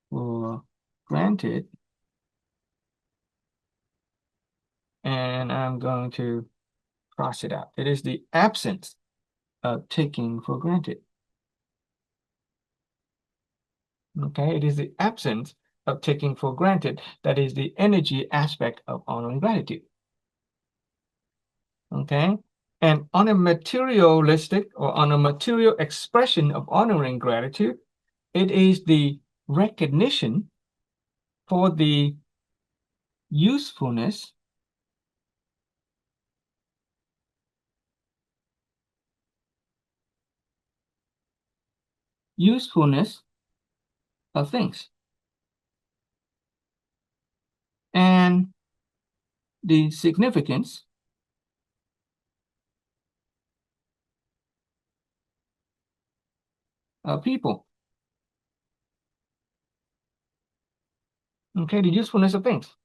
for granted, and I'm going to cross it out. It is the absence of taking for granted. Okay, it is the absence of taking for granted. That is the energy aspect of honor and gratitude. Okay, and on a materialistic or on a material expression of honoring gratitude, it is the recognition for the usefulness of things and the significance of people. Okay, the usefulness of things.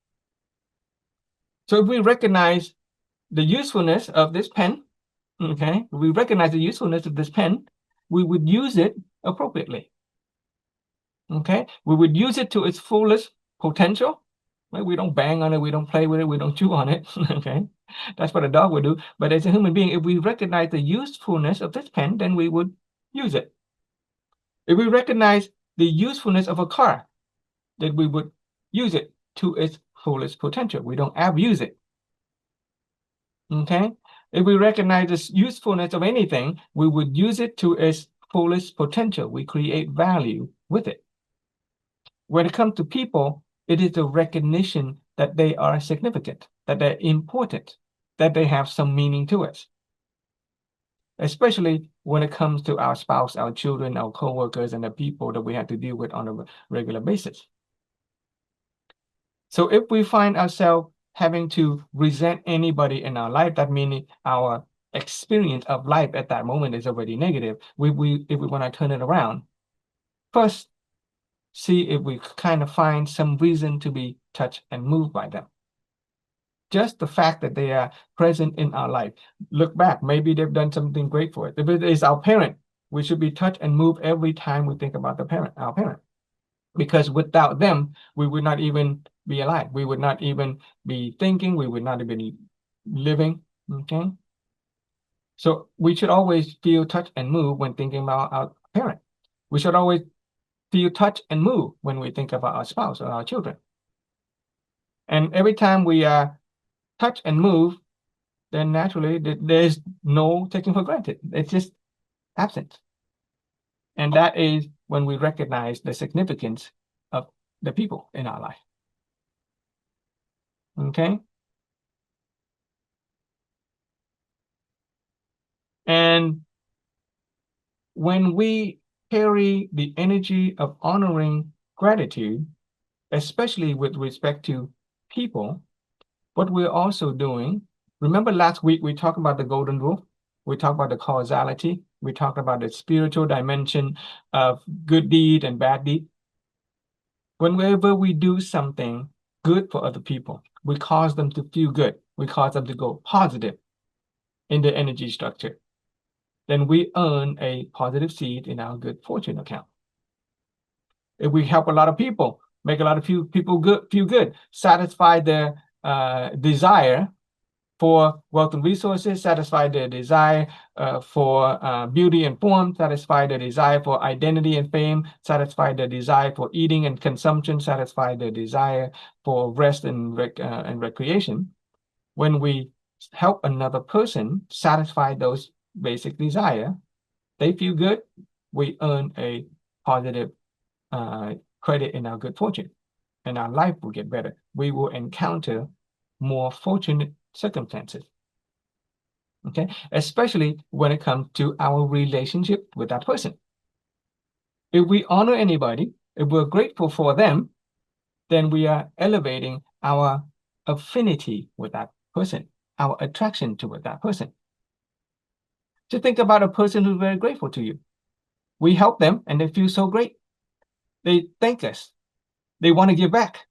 So if we recognize the usefulness of this pen, okay, if we recognize the usefulness of this pen, we would use it appropriately. Okay, we would use it to its fullest potential. Right? We don't bang on it, we don't play with it, we don't chew on it. Okay, that's what a dog would do. But as a human being, if we recognize the usefulness of this pen, then we would use it. If we recognize the usefulness of a car, then we would use it to its fullest potential. We don't abuse it. Okay, if we recognize the usefulness of anything, we would use it to its fullest potential. We create value with it. When it comes to people, it is the recognition that they are significant, that they're important, that they have some meaning to us. Especially when it comes to our spouse, our children, our coworkers, and the people that we have to deal with on a regular basis. So if we find ourselves having to resent anybody in our life, that means our experience of life at that moment is already negative. If we want to turn it around, first see if we kind of find some reason to be touched and moved by them. Just the fact that they are present in our life. Look back, maybe they've done something great for us. If it is our parent, we should be touched and moved every time we think about our parent. because without them, we would not even be alive. We would not even be thinking. We would not even be living. Okay. So we should always feel, touch, and move when thinking about our parent. We should always feel, touch, and move when we think about our spouse or our children. And every time we touch and move, then naturally there's no taking for granted. It's just absent. And that is when we recognize the significance of the people in our life. Okay. And when we carry the energy of honoring gratitude, especially with respect to people, what we're also doing, remember last week we talked about the golden rule, we talked about the causality, we talked about the spiritual dimension of good deed and bad deed. Whenever we do something good for other people, we cause them to feel good, we cause them to go positive in the energy structure, then we earn a positive seed in our good fortune account. If we help a lot of people, make a lot of people feel good, satisfy their desire for wealth and resources, satisfy their desire for beauty and form, satisfy their desire for identity and fame, satisfy their desire for eating and consumption, satisfy their desire for rest and recreation. When we help another person satisfy those basic desire, they feel good, we earn a positive credit in our good fortune, and our life will get better. We will encounter more fortunate circumstances. Okay, especially when it comes to our relationship with that person. If we honor anybody, if we're grateful for them, then we are elevating our affinity with that person, our attraction toward that person. Just think about a person who's very grateful to you. We help them and they feel so great. They thank us. They want to give back.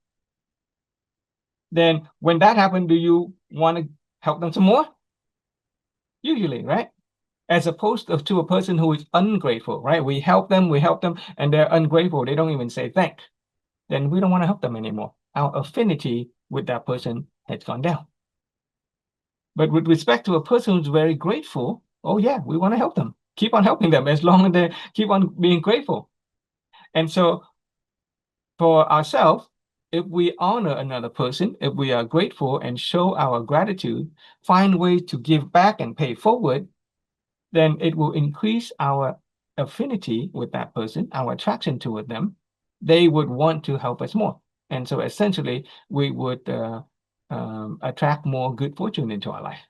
Then when that happens, do you want to help them some more? Usually, right? As opposed to a person who is ungrateful, right? We help them, and they're ungrateful. They don't even say thank. Then we don't want to help them anymore. Our affinity with that person has gone down. But with respect to a person who's very grateful, oh yeah, we want to help them. Keep on helping them as long as they keep on being grateful. And so for ourselves, if we honor another person, if we are grateful and show our gratitude, find ways to give back and pay forward, then it will increase our affinity with that person, our attraction toward them. They would want to help us more. And so essentially, we would attract more good fortune into our life.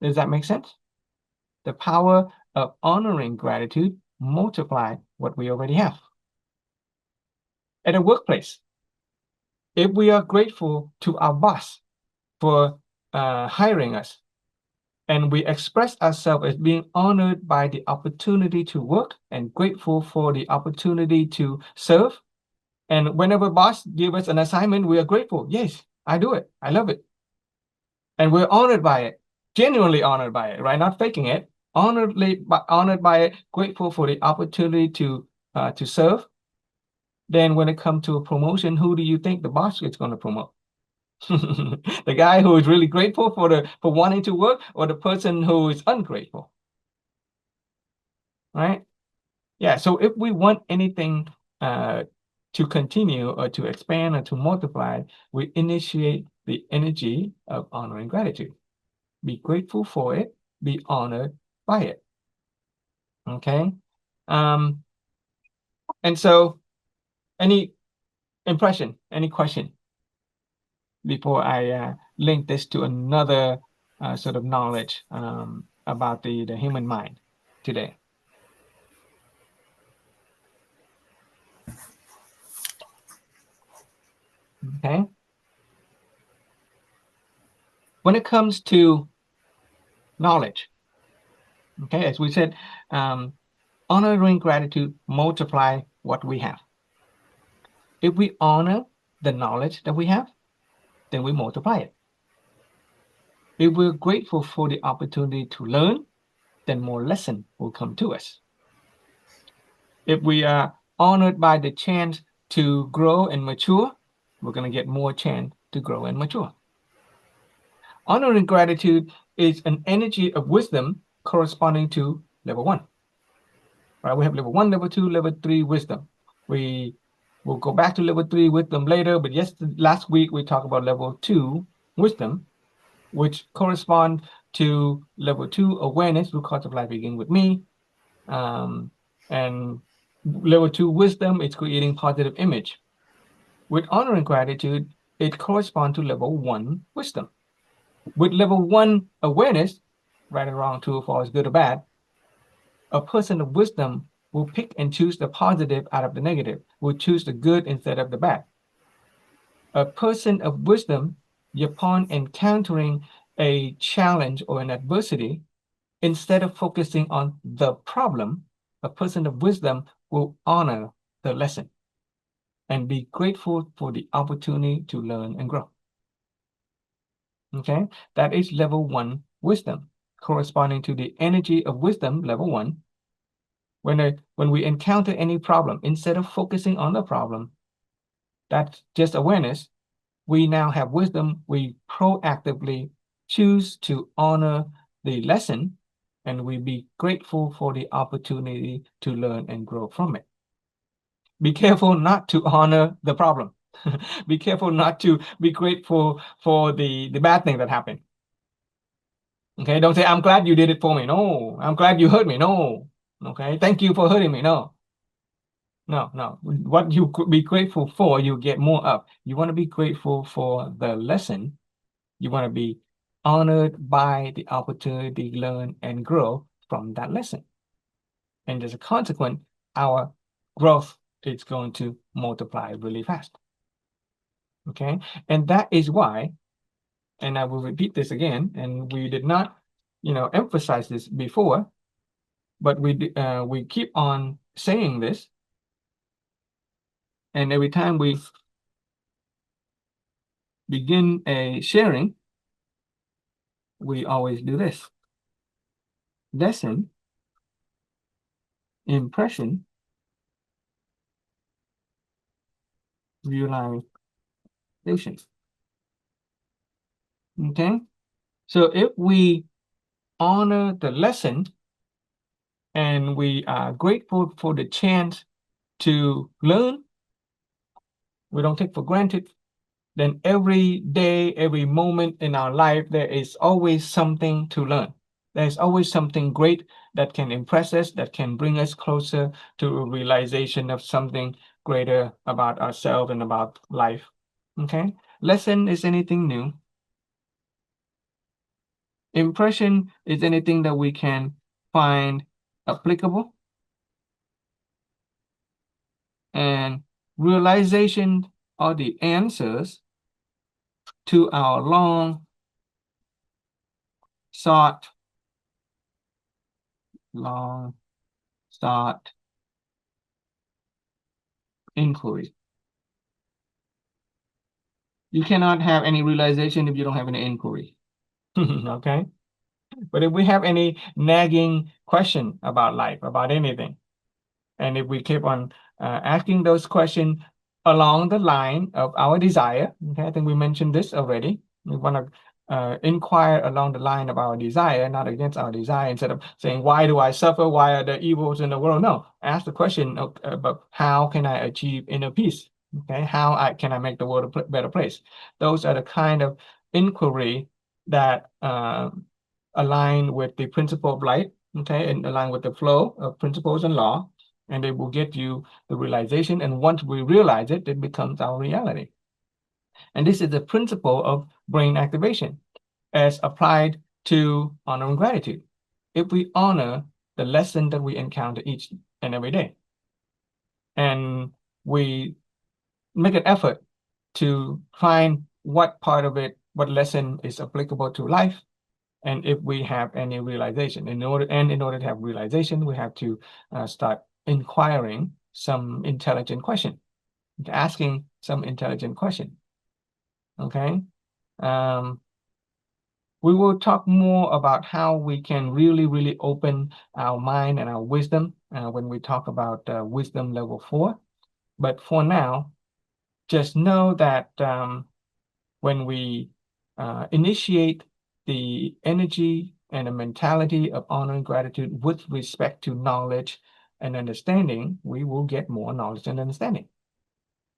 Does that make sense? The power of honoring gratitude multiply what we already have. At a workplace, if we are grateful to our boss for hiring us, and we express ourselves as being honored by the opportunity to work and grateful for the opportunity to serve, and whenever boss gives us an assignment, we are grateful. Yes, I do it. I love it. And we're honored by it, genuinely honored by it, right? Not faking it. Honored by it, grateful for the opportunity to serve. Then when it comes to a promotion, who do you think the boss is going to promote? The guy who is really grateful for wanting to work, or the person who is ungrateful? Right? Yeah. So if we want anything to continue or to expand or to multiply, we initiate the energy of honoring gratitude. Be grateful for it, be honored by it. Okay. And so any impression, any question before I link this to another sort of knowledge about the human mind today? Okay. When it comes to knowledge, okay, as we said, honoring gratitude multiply what we have. If we honor the knowledge that we have, then we multiply it. If we're grateful for the opportunity to learn, then more lesson will come to us. If we are honored by the chance to grow and mature, we're going to get more chance to grow and mature. Honor and gratitude is an energy of wisdom corresponding to level 1. Right? We have level 1, level 2, level 3 wisdom. We will go back to level 3 wisdom later, but last week we talked about level 2 wisdom, which correspond to level 2 awareness, root cause of life begin with me. And level 2 wisdom is creating positive image. With honor and gratitude, it corresponds to level 1 wisdom. With level 1 awareness, right or wrong, true or false, good or bad, a person of wisdom will pick and choose the positive out of the negative, will choose the good instead of the bad. A person of wisdom, upon encountering a challenge or an adversity, instead of focusing on the problem, a person of wisdom will honor the lesson and be grateful for the opportunity to learn and grow. Okay, that is level 1 wisdom, corresponding to the energy of wisdom, level 1. When we encounter any problem, instead of focusing on the problem, that's just awareness, we now have wisdom. We proactively choose to honor the lesson, and we be grateful for the opportunity to learn and grow from it. Be careful not to honor the problem. Be careful not to be grateful for the bad thing that happened. Okay, don't say, I'm glad you did it for me. No, I'm glad you hurt me. No. Okay, thank you for hurting me. No. No. What you could be grateful for, you get more of. You want to be grateful for the lesson. You want to be honored by the opportunity to learn and grow from that lesson. And as a consequence, our growth is going to multiply really fast. Okay, and that is why, and I will repeat this again, and we did not, emphasize this before, but we keep on saying this, and every time we begin a sharing, we always do this. Lesson, impression, realization. Okay, so if we honor the lesson and we are grateful for the chance to learn, we don't take for granted, then every day, every moment in our life, there is always something to learn. There's always something great that can impress us, that can bring us closer to a realization of something greater about ourselves and about life. Okay? Lesson is anything new. Impression is anything that we can find applicable. And realization are the answers to our long sought inquiry. You cannot have any realization if you don't have any inquiry. Okay? But if we have any nagging question about life, about anything, and if we keep on asking those questions along the line of our desire, okay, I think we mentioned this already. We want to inquire along the line of our desire, not against our desire, instead of saying, why do I suffer? Why are there evils in the world? No, ask the question about how can I achieve inner peace? Okay, how can I make the world a better place? Those are the kind of inquiry that align with the principle of light, okay, and align with the flow of principles and law, and they will get you the realization. And once we realize it, it becomes our reality. And this is the principle of brain activation as applied to honor and gratitude. If we honor the lesson that we encounter each and every day, and we make an effort to find what part of it, what lesson is applicable to life, and if we have any realization. In order to have realization, we have to start inquiring some intelligent question, asking some intelligent question. Okay. we will talk more about how we can really open our mind and our wisdom when we talk about wisdom level 4. But for now, just know that when we initiate the energy and the mentality of honor and gratitude with respect to knowledge and understanding, we will get more knowledge and understanding.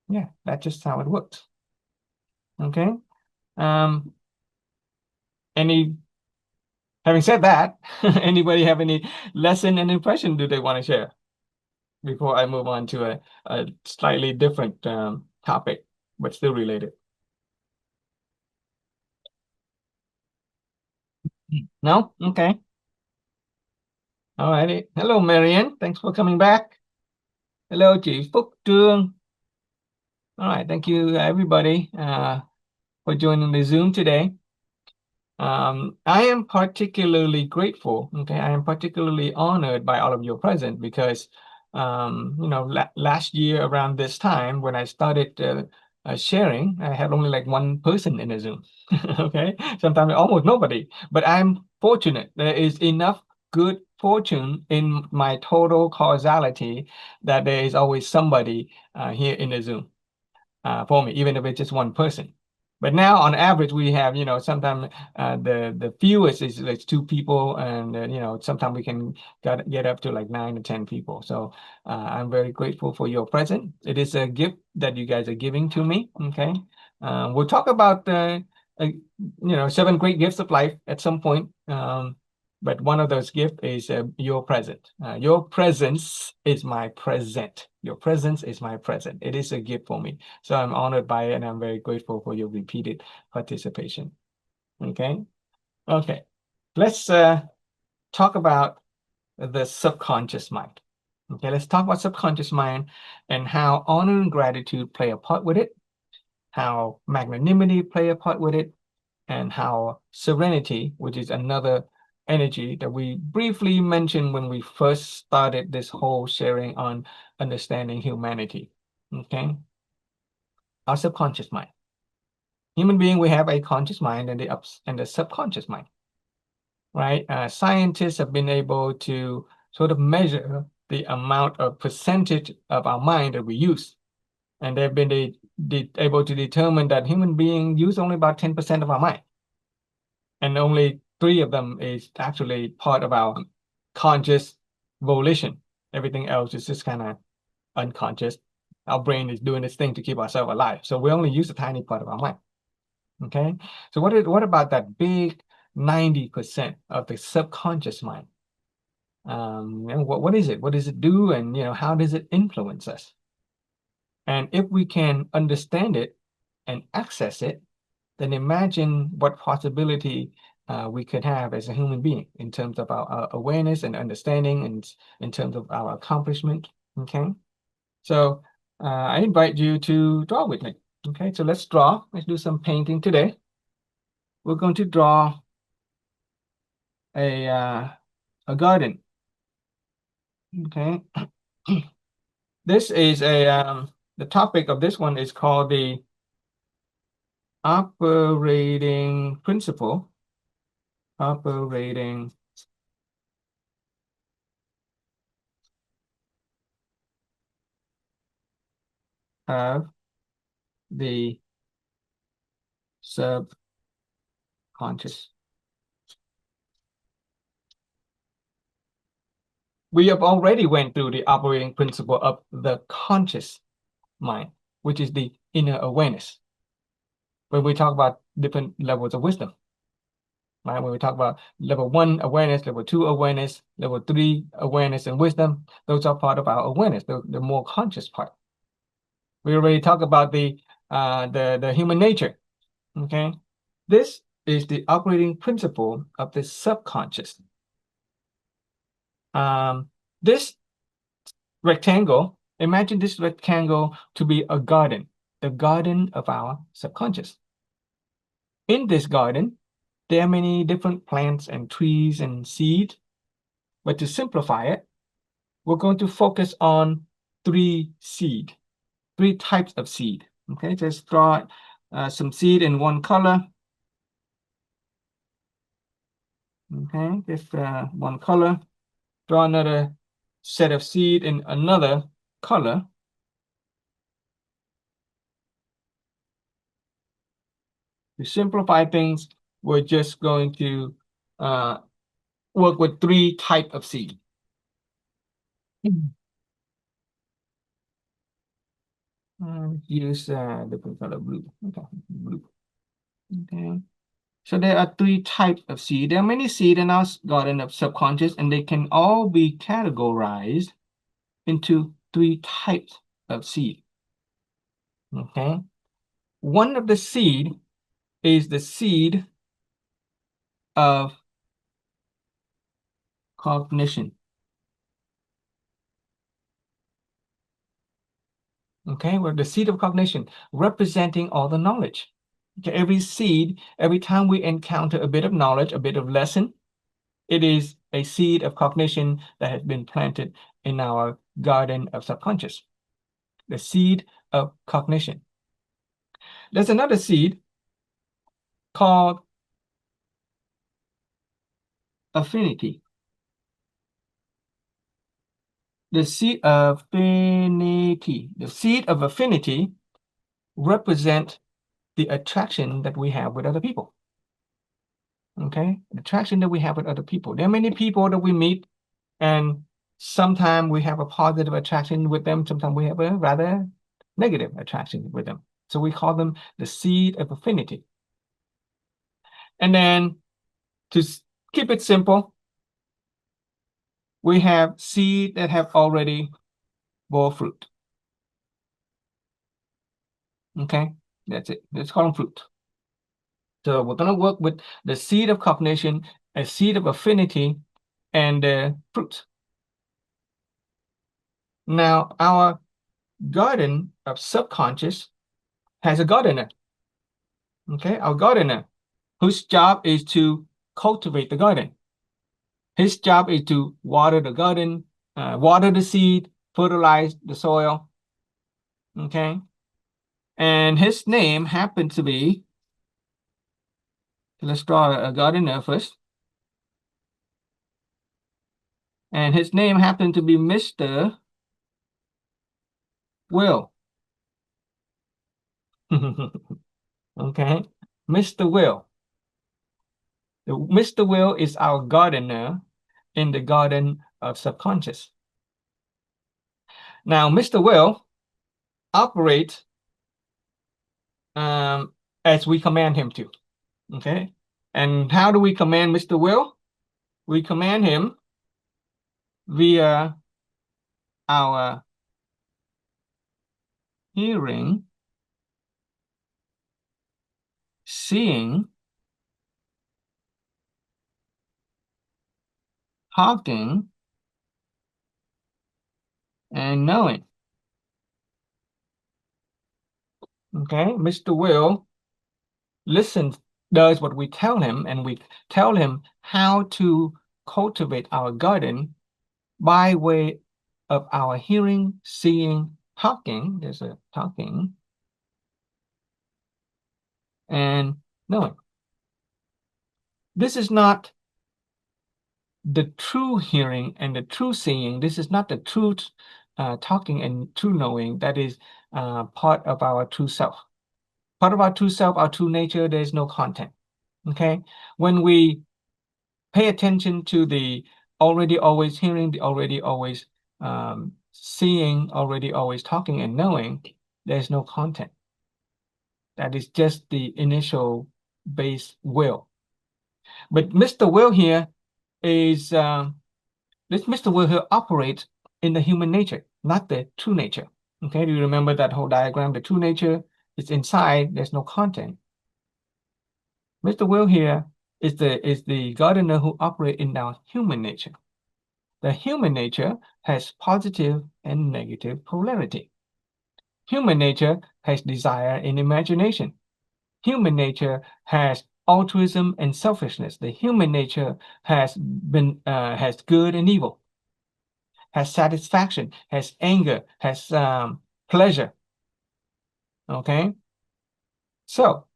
Yeah, that's just how it works. Okay. Having said that, anybody have any lesson and impression do they want to share before I move on to a slightly different topic, but still related? No? Okay. All righty. Hello, Marianne. Thanks for coming back. Hello, chị Phúc Trương. All right. Thank you, everybody, for joining the Zoom today. I am particularly grateful. Okay, I am particularly honored by all of your presence because, last year around this time when I started sharing, I had only like one person in the Zoom. Okay, sometimes almost nobody. But I'm fortunate. There is enough good fortune in my total causality that there is always somebody here in the Zoom for me, even if it's just one person. But now, on average, we have, sometimes the fewest is like 2 people, and sometimes we can get up to like 9 or 10 people. So I'm very grateful for your presence. It is a gift that you guys are giving to me. Okay, we'll talk about 7 great gifts of life at some point. But one of those gifts is your present. Your presence is my present. Your presence is my present. It is a gift for me. So I'm honored by it, and I'm very grateful for your repeated participation. Okay. Okay. Let's talk about the subconscious mind. Okay. Let's talk about subconscious mind and how honor and gratitude play a part with it, how magnanimity play a part with it, and how serenity, which is another energy that we briefly mentioned when we first started this whole sharing on understanding humanity. Okay. Our subconscious mind. Human being, we have a conscious mind and the subconscious mind, right? Scientists have been able to sort of measure the amount of percentage of our mind that we use. And they've been able to determine that human beings use only about 10% of our mind. And only 3 of them is actually part of our conscious volition. Everything else is just kind of unconscious. Our brain is doing its thing to keep ourselves alive. So we only use a tiny part of our mind. Okay. So what about that big 90% of the subconscious mind? And what is it? What does it do? And how does it influence us? And if we can understand it and access it, then imagine what possibility we could have as a human being in terms of our awareness and understanding, and in terms of our accomplishment. Okay. So I invite you to draw with me. Okay. So let's draw. Let's do some painting today. We're going to draw a garden. Okay. This is the topic of this one is called the operating principle. Operating of the subconscious. We have already went through the operating principle of the conscious mind, which is the inner awareness. When we talk about different levels of wisdom, right? When we talk about level 1 awareness, level 2 awareness, level 3 awareness and wisdom, those are part of our awareness, the more conscious part. We already talked about the human nature. Okay, this is the operating principle of the subconscious. This rectangle, imagine this rectangle to be a garden, the garden of our subconscious. In this garden, there are many different plants and trees and seeds, but to simplify it, we're going to focus on 3 types of seed. Okay, just draw some seed in one color. Okay, just one color, draw another set of seed in another color. To simplify things, we're just going to work with 3 types of seed. Use different color, blue. Okay, blue. Okay. So there are 3 types of seed. There are many seed in our garden of subconscious, and they can all be categorized into 3 types of seed. Okay. One of the seed is the seed of cognition. Okay, well, the seed of cognition representing all the knowledge. Okay, every seed, every time we encounter a bit of knowledge, a bit of lesson, it is a seed of cognition that has been planted in our garden of subconscious. The seed of cognition. There's another seed called affinity. The seed of affinity. The seed of affinity represent the attraction that we have with other people. Okay, the attraction that we have with other people. There are many people that we meet, and sometimes we have a positive attraction with them, sometimes we have a rather negative attraction with them. So we call them the seed of affinity. And then to keep it simple, we have seed that have already bore fruit. Okay, that's it. Let's call them fruit. So we're going to work with the seed of cognition, a seed of affinity, and the fruit. Now, our garden of subconscious has a gardener. Okay, our gardener, whose job is to cultivate the garden. His job is to water the garden, water the seed, fertilize the soil. Okay, and his name happened to be, let's draw a gardener first. And his name happened to be Mr. Will. Okay, Mr. Will. Mr. Will is our gardener in the garden of subconscious. Now, Mr. Will operates as we command him to. Okay, and how do we command Mr. Will? We command him via our hearing, seeing, talking, and knowing. Okay, Mr. Will listens, does what we tell him, and we tell him how to cultivate our garden by way of our hearing, seeing, talking. There's a talking, and knowing. This is not the true hearing and the true seeing. This is not the true talking and true knowing. That is part of our true self. Part of our true self, our true nature, there's no content. Okay? When we pay attention to the already always hearing, the already always seeing, already always talking and knowing, there's no content. That is just the initial base will. But Mr. Will here is this Mr. Will here operates in the human nature, not the true nature. Okay, do you remember that whole diagram? The true nature is inside, there's no content. Mr. Will here is the gardener who operates in our human nature. The human nature has positive and negative polarity. Human nature has desire and imagination. Human nature has altruism and selfishness. The human nature has good and evil, has satisfaction, has anger, has pleasure. Okay, so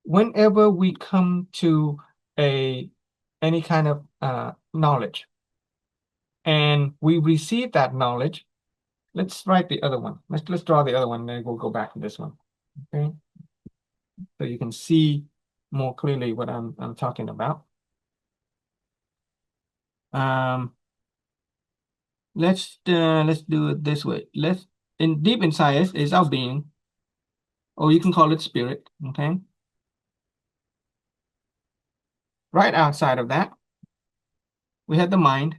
whenever we come to a any kind of knowledge, and we receive that knowledge. Let's write the other one. Let's draw the other one, and then we'll go back to this one. Okay, so you can see more clearly what I'm talking about. Let's do it this way. Deep inside us is our being, or you can call it spirit. Okay. Right outside of that, we have the mind.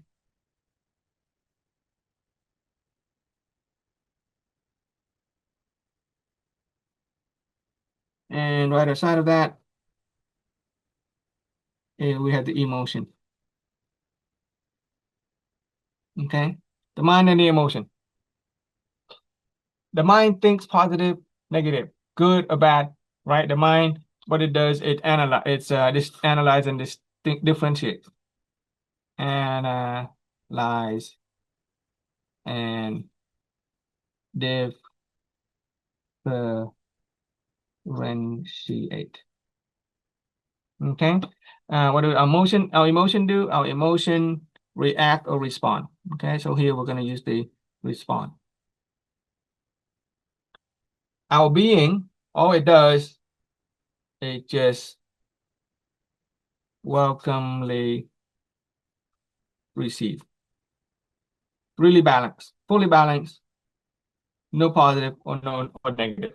And right outside of that, we have the emotion. Okay, the mind and the emotion. The mind thinks positive, negative, good or bad, right? The mind, what it does, it analyze, this analyze and this differentiate. Analyze and differentiate. Okay. What do our emotion do? Our emotion react or respond. Okay, so here we're going to use the respond. Our being, all it does, it just welcomely receive. Really balanced, fully balanced, no positive or no or negative.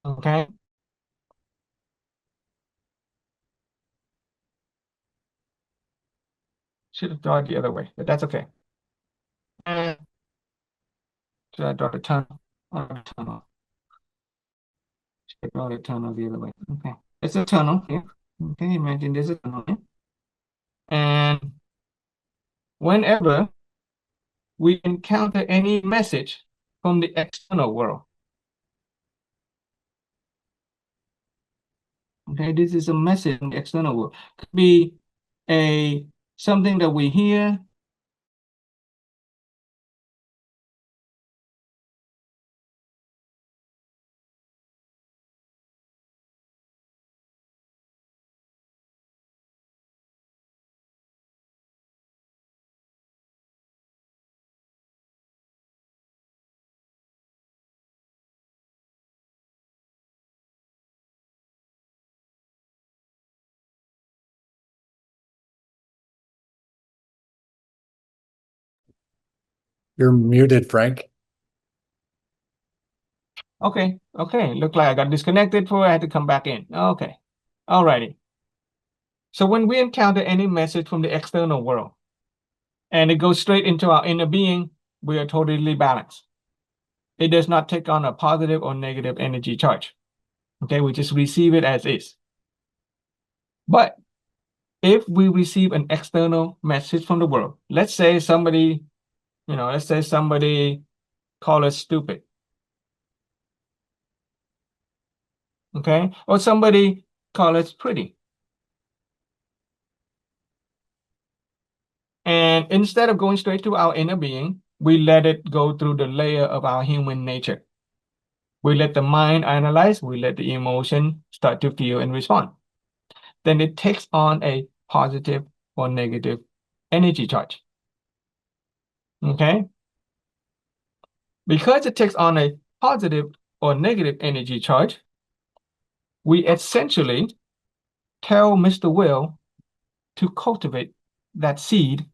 Okay. Should have drawn it the other way, but that's okay. And should I draw the tunnel? Or the tunnel? Should I draw the tunnel the other way? Okay. It's a tunnel here. Okay, imagine there's a tunnel here. And whenever we encounter any message from the external world, okay, this is a message from the external world. Could be something that we hear. You're muted, Frank. Okay, looked like I got disconnected I had to come back in. Okay, alrighty. So when we encounter any message from the external world and it goes straight into our inner being, we are totally balanced. It does not take on a positive or negative energy charge. Okay, we just receive it as is. But if we receive an external message from the world, let's say somebody call us stupid. Okay, or somebody call us pretty. And instead of going straight to our inner being, we let it go through the layer of our human nature. We let the mind analyze, we let the emotion start to feel and respond. Then it takes on a positive or negative energy charge. Okay? Because it takes on a positive or negative energy charge, we essentially tell Mr. Will to cultivate that seed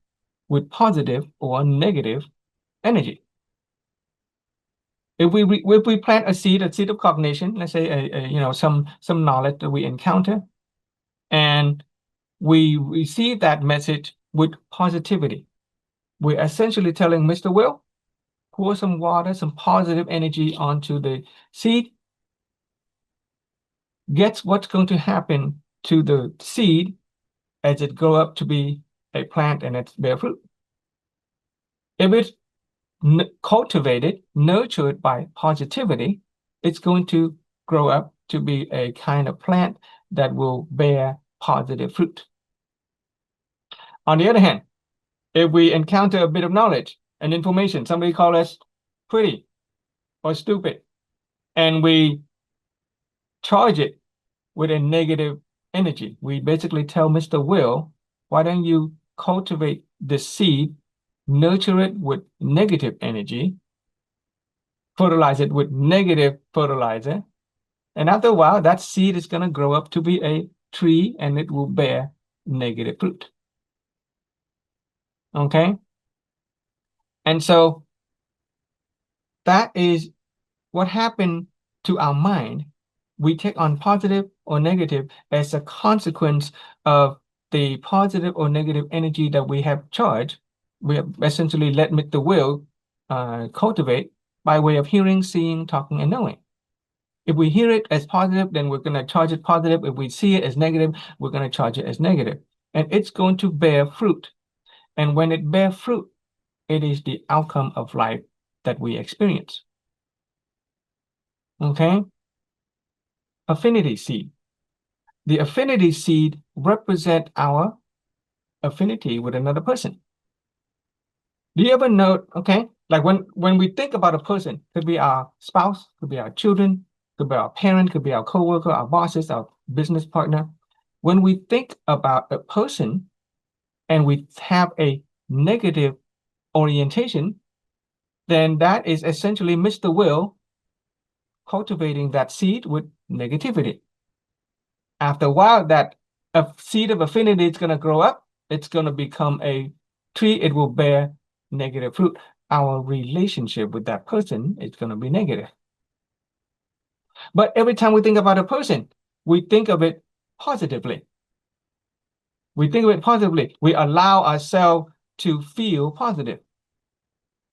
with positive or negative energy. If we plant a seed of cognition, let's say some knowledge that we encounter, and we receive that message with positivity, we're essentially telling Mr. Will, pour some water, some positive energy onto the seed. Guess what's going to happen to the seed as it grow up to be a plant and it's bear fruit? If it's cultivated, nurtured by positivity, it's going to grow up to be a kind of plant that will bear positive fruit. On the other hand, if we encounter a bit of knowledge and information, somebody call us pretty or stupid, and we charge it with a negative energy. We basically tell Mr. Will, why don't you cultivate the seed, nurture it with negative energy, fertilize it with negative fertilizer, and after a while, that seed is going to grow up to be a tree and it will bear negative fruit. Okay? And so that is what happened to our mind. We take on positive or negative as a consequence of the positive or negative energy that we have charged. We have essentially let the will cultivate by way of hearing, seeing, talking, and knowing. If we hear it as positive, then we're going to charge it positive. If we see it as negative, we're going to charge it as negative. And it's going to bear fruit. And when it bears fruit, it is the outcome of life that we experience. Okay? Affinity seed. The affinity seed represent our affinity with another person. Do you ever know, okay, like when we think about a person, could be our spouse, could be our children, could be our parent, could be our coworker, our bosses, our business partner. When we think about a person and we have a negative orientation, then that is essentially Mr. Will cultivating that seed with negativity. After a while, that a seed of affinity is going to grow up. It's going to become a tree. It will bear negative fruit. Our relationship with that person is going to be negative. But every time we think about a person, we think of it positively. We think of it positively. We allow ourselves to feel positive.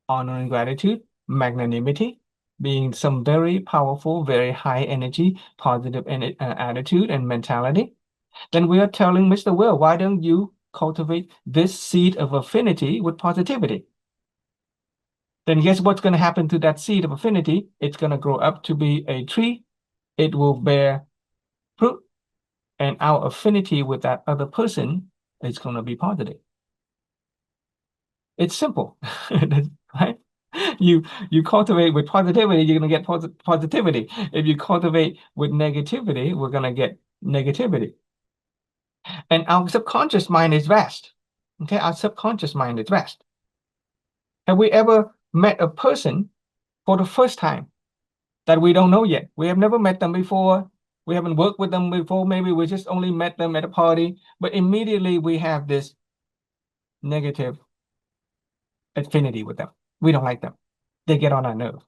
Honor and gratitude, magnanimity, being some very powerful, very high energy, positive attitude and mentality. Then we are telling Mr. Will, why don't you cultivate this seed of affinity with positivity? Then guess what's going to happen to that seed of affinity? It's going to grow up to be a tree. It will bear fruit. And our affinity with that other person is going to be positive. It's simple, right? You cultivate with positivity, you're going to get positivity. If you cultivate with negativity, we're going to get negativity. And our subconscious mind is vast. Okay, our subconscious mind is vast. Have we ever met a person for the first time that we don't know yet? We have never met them before. We haven't worked with them before. Maybe we just only met them at a party, but immediately we have this negative affinity with them. We don't like them. They get on our nerve.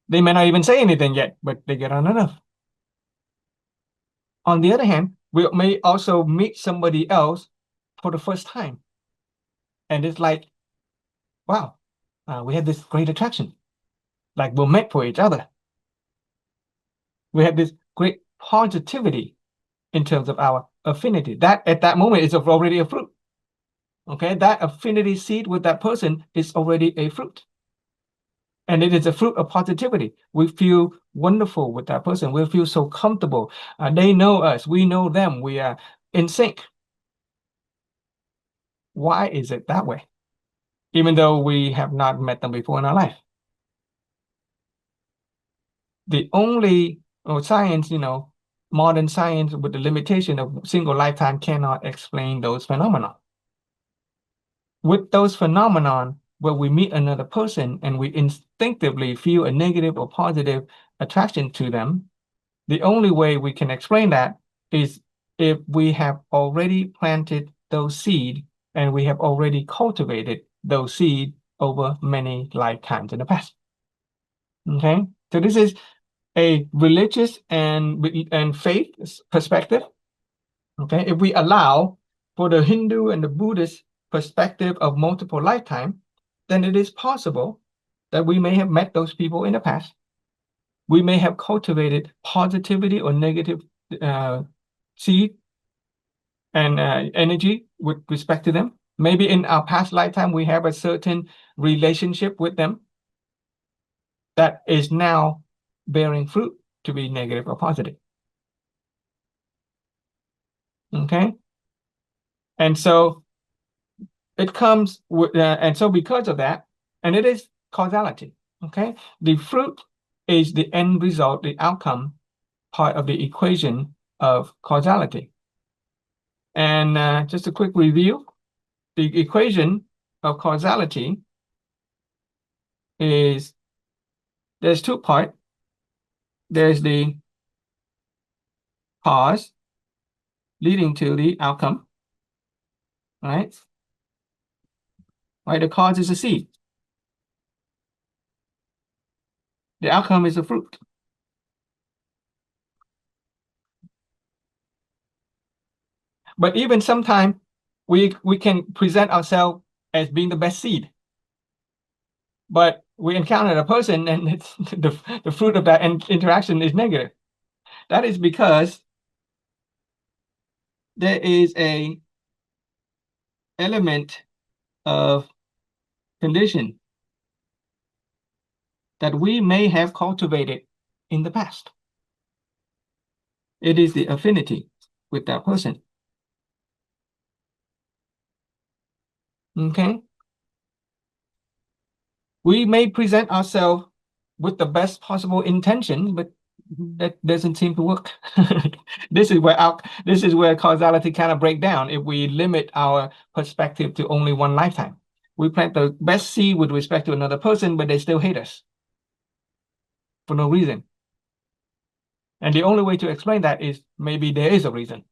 They may not even say anything yet, but they get on our nerve. On the other hand, we may also meet somebody else for the first time. And it's like, wow, we had this great attraction. Like we're meant for each other. We have this great positivity in terms of our affinity. That at that moment is already a fruit. Okay, that affinity seed with that person is already a fruit. And it is a fruit of positivity. We feel wonderful with that person. We feel so comfortable. They know us. We know them. We are in sync. Why is it that way? Even though we have not met them before in our life. The only science, modern science with the limitation of single lifetime cannot explain those phenomena. With those phenomenon, where we meet another person and we instinctively feel a negative or positive attraction to them, the only way we can explain that is if we have already planted those seeds and we have already cultivated those seeds over many lifetimes in the past. Okay, so this is a religious and faith perspective. Okay, if we allow for the Hindu and the Buddhist perspective of multiple lifetime, then it is possible that we may have met those people in the past. We may have cultivated positivity or negative seed and energy with respect to them. Maybe in our past lifetime, we have a certain relationship with them that is now bearing fruit to be negative or positive. Okay? And so it comes with, and so because of that, and it is causality. Okay? The fruit is the end result, the outcome part of the equation of causality. And just a quick review, the equation of causality is there's two parts. There's the cause leading to the outcome, right? Right, the cause is a seed. The outcome is a fruit. But even sometimes we can present ourselves as being the best seed. But we encounter a person and it's the fruit of that interaction is negative. That is because there is a element of condition that we may have cultivated in the past. It is the affinity with that person. Okay? We may present ourselves with the best possible intention, but that doesn't seem to work. This is where causality kind of break down if we limit our perspective to only one lifetime. We plant the best seed with respect to another person, but they still hate us for no reason. And the only way to explain that is maybe there is a reason.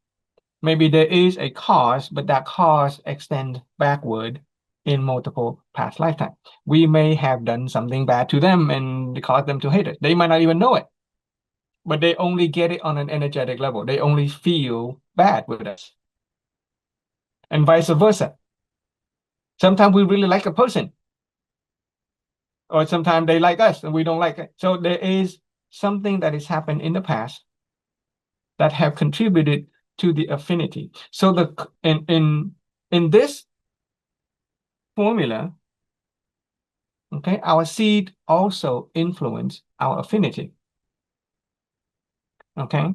Maybe there is a cause, but that cause extends backward in multiple past lifetimes. We may have done something bad to them and caused them to hate us. They might not even know it, but they only get it on an energetic level. They only feel bad with us. And vice versa. Sometimes we really like a person, or sometimes they like us and we don't like it. So there is something that has happened in the past that have contributed to the affinity. So in this formula, okay, our seed also influence our affinity. Okay.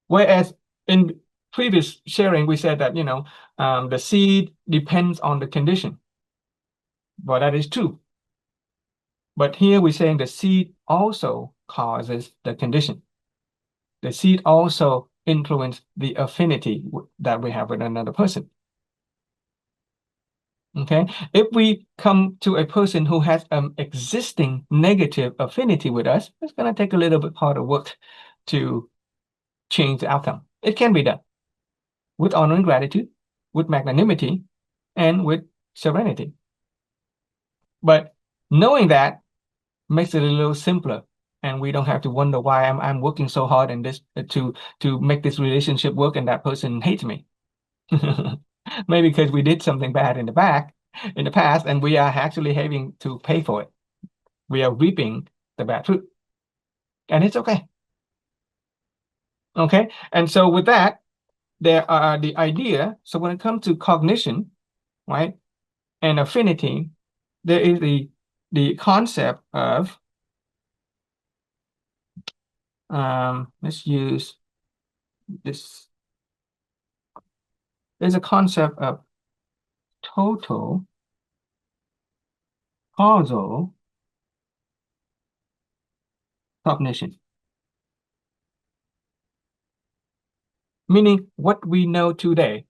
Whereas in previous sharing, we said that, the seed depends on the condition. Well, that is true. But here we're saying the seed also causes the condition. The seed also influences the affinity that we have with another person. Okay. If we come to a person who has an existing negative affinity with us, it's going to take a little bit harder work to change the outcome. It can be done with honor and gratitude, with magnanimity, and with serenity. But knowing that makes it a little simpler, and we don't have to wonder why I'm working so hard in this to make this relationship work, and that person hates me. Maybe because we did something bad in the past, and we are actually having to pay for it. We are reaping the bad fruit, and it's okay. Okay, and so with that, there are the idea. So when it comes to cognition, right, and affinity, there is the concept of let's use this. There's a concept of total causal cognition, meaning what we know today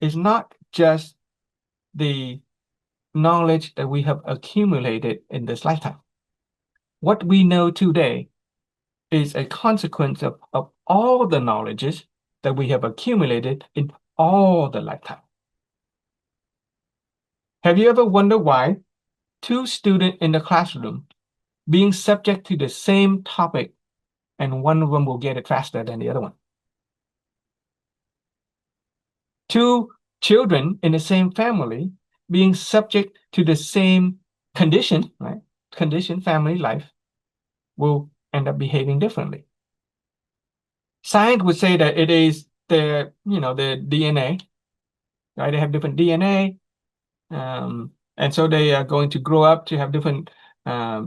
is not just the knowledge that we have accumulated in this lifetime. What we know today is a consequence of all the knowledges that we have accumulated in all the lifetime. Have you ever wondered why two students in the classroom being subject to the same topic and one of them will get it faster than the other one? Two children in the same family being subject to the same condition, right? Condition, family, life, will end up behaving differently. Science would say that it is the DNA, right? They have different DNA, and so they are going to grow up to have different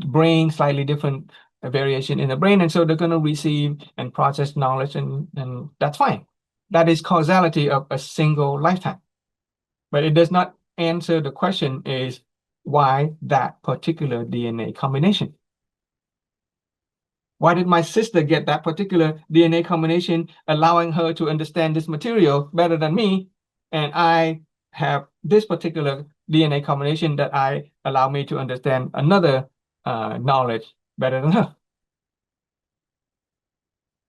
brain, slightly different variation in the brain, and so they're going to receive and process knowledge, and that's fine. That is causality of a single lifetime. But it does not answer the question is why that particular DNA combination. Why did my sister get that particular DNA combination, allowing her to understand this material better than me? And I have this particular DNA combination that I allow me to understand another knowledge better than her.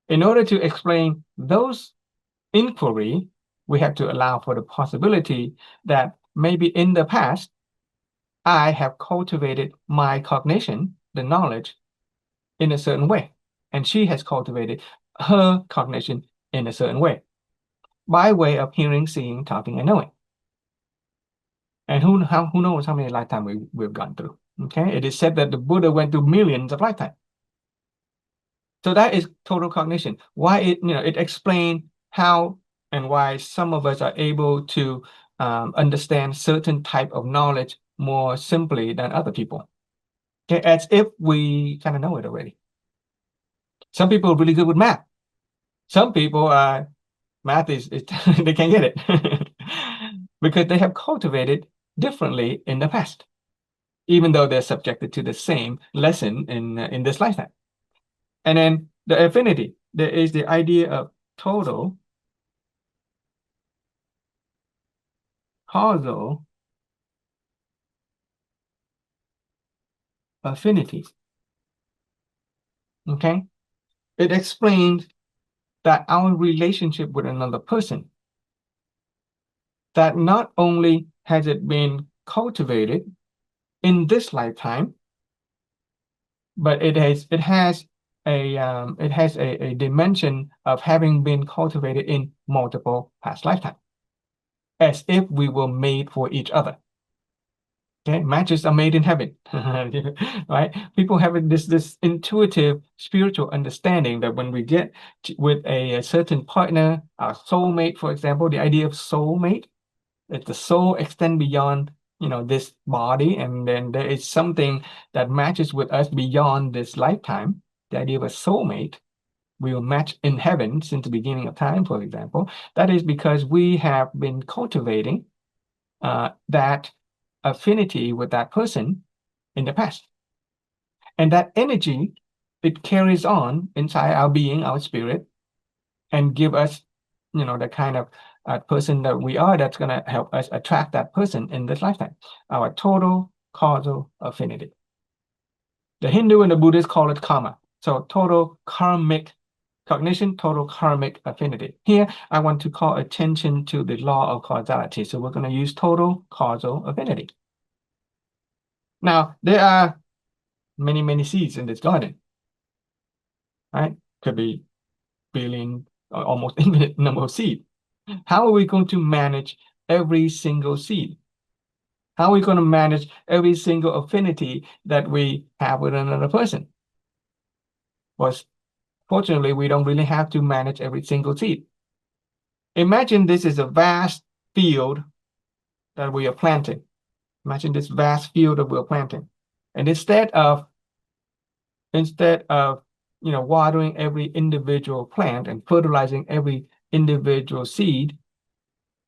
In order to explain those inquiry, we have to allow for the possibility that maybe in the past, I have cultivated my cognition, the knowledge, in a certain way. And she has cultivated her cognition in a certain way, by way of hearing, seeing, talking, and knowing. And who knows how many lifetimes we've gone through. Okay, it is said that the Buddha went through millions of lifetimes. So that is total cognition. Why it explains how and why some of us are able to understand certain type of knowledge more simply than other people. Okay, as if we kind of know it already. Some people are really good with math. Some people math is they can't get it because they have cultivated differently in the past, even though they're subjected to the same lesson in this lifetime. And then the affinity, there is the idea of total causal affinity. Okay, it explains that our relationship with another person, that not only has it been cultivated in this lifetime, but it has a dimension of having been cultivated in multiple past lifetimes, as if we were made for each other. Okay, matches are made in heaven, right? People have this intuitive spiritual understanding that when we get with a certain partner, our soulmate, for example, the idea of soulmate, that the soul extend beyond this body, and then there is something that matches with us beyond this lifetime. The idea of a soulmate will match in heaven since the beginning of time, for example. That is because we have been cultivating that affinity with that person in the past. And that energy, it carries on inside our being, our spirit, and give us, the kind of person that we are that's going to help us attract that person in this lifetime. Our total causal affinity. The Hindu and the Buddhist call it karma. So total karmic cognition, total karmic affinity. Here, I want to call attention to the law of causality. So we're going to use total causal affinity. Now, there are many, many seeds in this garden, right? Could be billion or almost infinite number of seeds. How are we going to manage every single seed? How are we going to manage every single affinity that we have with another person? Well, fortunately, we don't really have to manage every single seed. Imagine this is a vast field that we are planting. Imagine this vast field that we're planting. And instead of watering every individual plant and fertilizing every individual seed,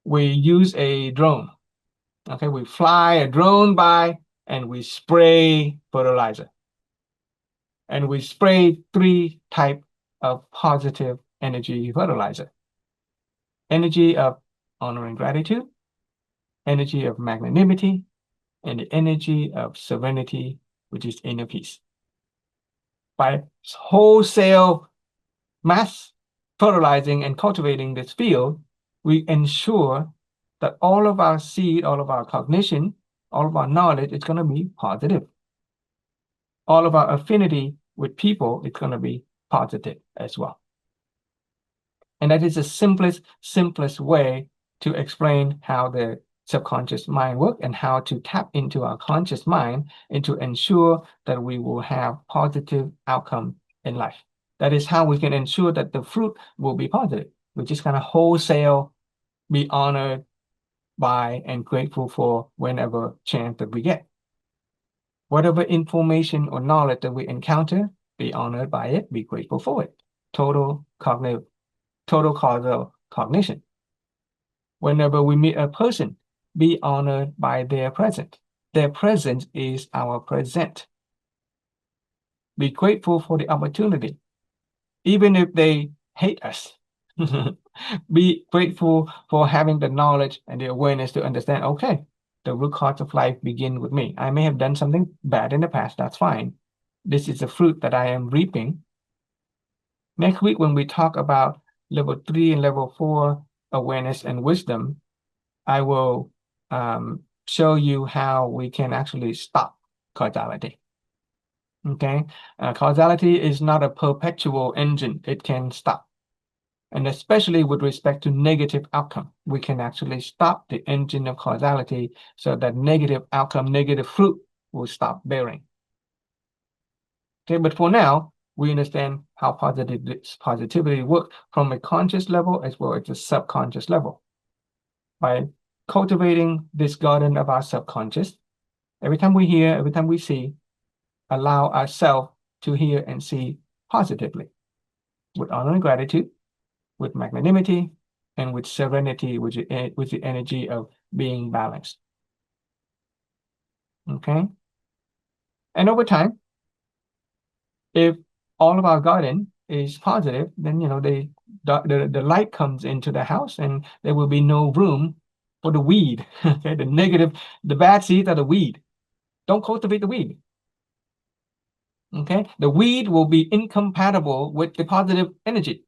we use a drone. Okay, we fly a drone by and we spray fertilizer. And we spray 3 types of positive energy fertilizer. Energy of honor and gratitude, energy of magnanimity, and the energy of serenity, which is inner peace. By wholesale mass fertilizing and cultivating this field, we ensure that all of our seed, all of our cognition, all of our knowledge is going to be positive. All of our affinity with people is going to be positive as well. And that is the simplest way to explain how the subconscious mind works and how to tap into our conscious mind and to ensure that we will have positive outcome in life. That is how we can ensure that the fruit will be positive. We just kind of wholesale be honored by and grateful for whenever chance that we get. Whatever information or knowledge that we encounter, be honored by it, be grateful for it. Total causal cognition. Whenever we meet a person, be honored by their presence. Their presence is our present. Be grateful for the opportunity, even if they hate us. Be grateful for having the knowledge and the awareness to understand, okay, the root cause of life begin with me. I may have done something bad in the past, that's fine. This is the fruit that I am reaping. Next week, when we talk about level 3 and level 4 awareness and wisdom, I will show you how we can actually stop causality. Okay, causality is not a perpetual engine, it can stop. And especially with respect to negative outcome, we can actually stop the engine of causality so that negative outcome, negative fruit will stop bearing. Okay, but for now, we understand how positivity works from a conscious level as well as a subconscious level. By cultivating this garden of our subconscious, every time we hear, every time we see, allow ourselves to hear and see positively with honor and gratitude, with magnanimity, and with serenity, with the energy of being balanced. Okay? And over time, if all of our garden is positive, then the light comes into the house and there will be no room for the weed. Okay, the negative, the bad seeds are the weed. Don't cultivate the weed. Okay, the weed will be incompatible with the positive energy.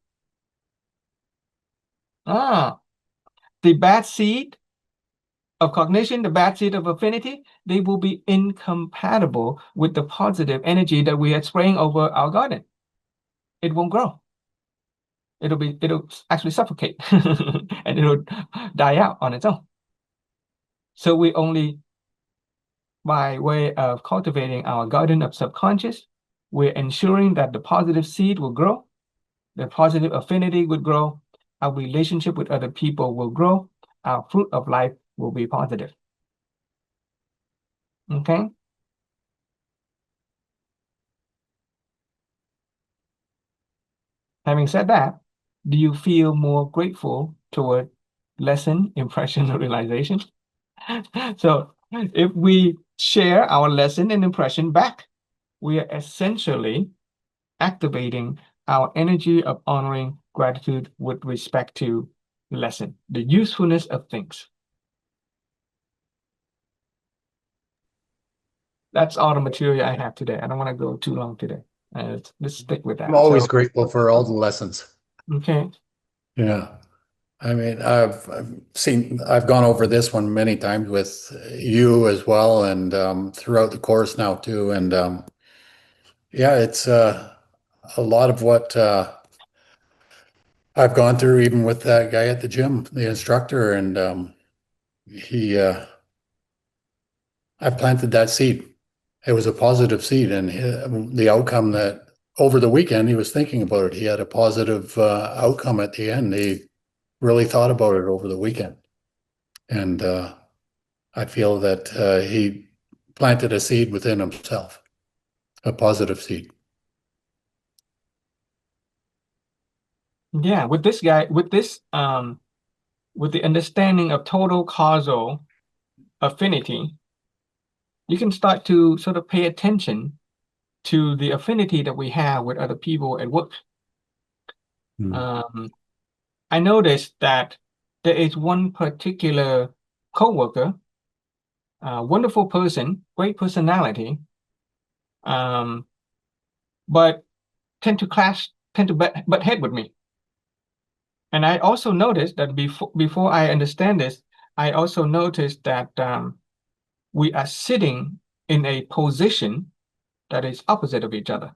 The bad seed of cognition, the bad seed of affinity, they will be incompatible with the positive energy that we are spraying over our garden. It won't grow. It'll actually suffocate and it'll die out on its own. So we only, by way of cultivating our garden of subconscious, we're ensuring that the positive seed will grow, the positive affinity would grow, our relationship with other people will grow, our fruit of life will be positive. Okay? Having said that, do you feel more grateful toward lesson, impression, or realization? So if we share our lesson and impression back, we are essentially activating our energy of honoring gratitude with respect to lesson, the usefulness of things. That's all the material I have today. I don't want to go too long today. Let's stick with that. I'm always grateful for all the lessons. Okay. Yeah. I mean, I've gone over this one many times with you as well, and throughout the course now too. And yeah, it's a lot of what I've gone through, even with that guy at the gym, the instructor, and I planted that seed. It was a positive seed, and the outcome that over the weekend he was thinking about it. He had a positive outcome at the end. He really thought about it over the weekend, and I feel that he planted a seed within himself, a positive seed. Yeah, with this guy, with the understanding of total causal affinity, you can start to sort of pay attention to the affinity that we have with other people at work. I noticed that there is one particular coworker, wonderful person, great personality, but tend to butt head with me. And I also noticed that before I understand this, I also noticed that we are sitting in a position that is opposite of each other,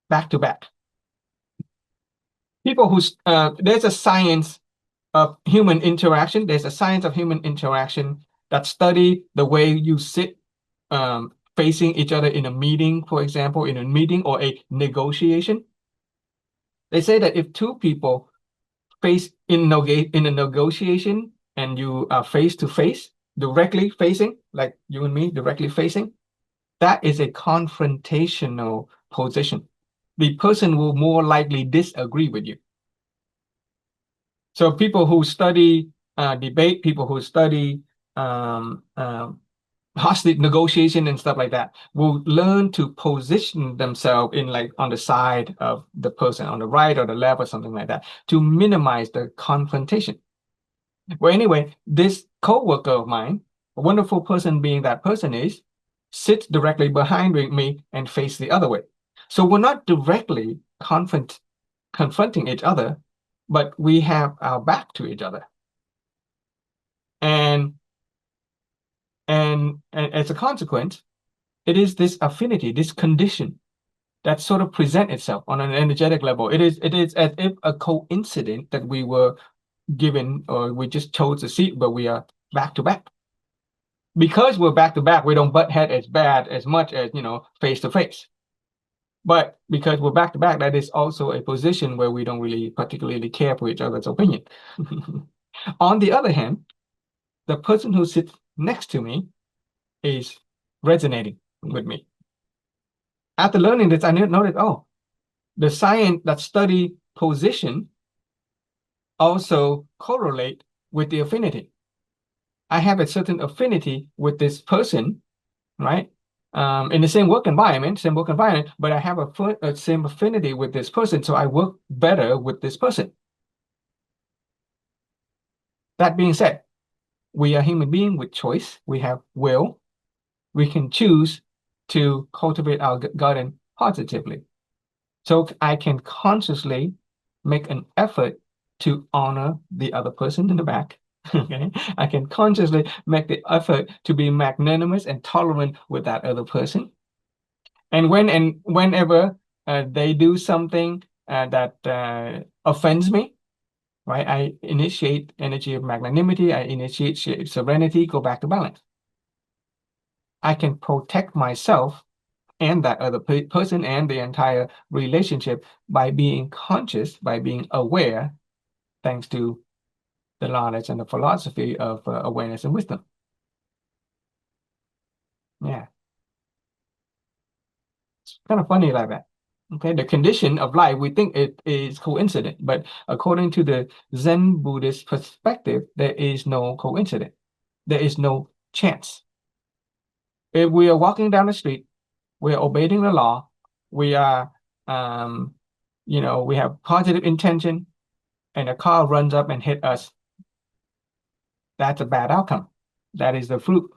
back to back. People there's a science of human interaction. There's a science of human interaction that study the way you sit facing each other in a meeting, for example, in a meeting or a negotiation. They say that if two people face in a negotiation and you are face to face, directly facing, like you and me, directly facing, that is a confrontational position. The person will more likely disagree with you. So people who study debate, people who study hostage negotiation and stuff like that, will learn to position themselves in like on the side of the person on the right or the left or something like that to minimize the confrontation. Well, anyway, this co-worker of mine, a wonderful person being that person is, sits directly behind me and face the other way. So we're not directly confronting each other, but we have our back to each other. And as a consequence, it is this affinity, this condition that sort of present itself on an energetic level. It is as if a coincidence that we were given or we just chose a seat, but we are back to back. Because we're back to back, we don't butt head as bad as much as, face to face. But because we're back to back, that is also a position where we don't really particularly care for each other's opinion. On the other hand, the person who sits next to me is resonating with me. After learning this, I noticed, oh, the science that study position also correlate with the affinity. I have a certain affinity with this person, right? In the same work environment, but I have a same affinity with this person, so I work better with this person. That being said, we are human beings with choice. We have will. We can choose to cultivate our garden positively. So I can consciously make an effort to honor the other person in the back. Okay, I can consciously make the effort to be magnanimous and tolerant with that other person. And whenever they do something that offends me, right? I initiate energy of magnanimity. I initiate serenity. Go back to balance. I can protect myself and that other person and the entire relationship by being conscious, by being aware, thanks to the knowledge and the philosophy of awareness and wisdom. Yeah, it's kind of funny like that. Okay, the condition of life, we think it is coincident, but according to the Zen Buddhist perspective, there is no coincidence. There is no chance. If we are walking down the street, we are obeying the law, we are, we have positive intention, and a car runs up and hit us, that's a bad outcome. That is the fruit.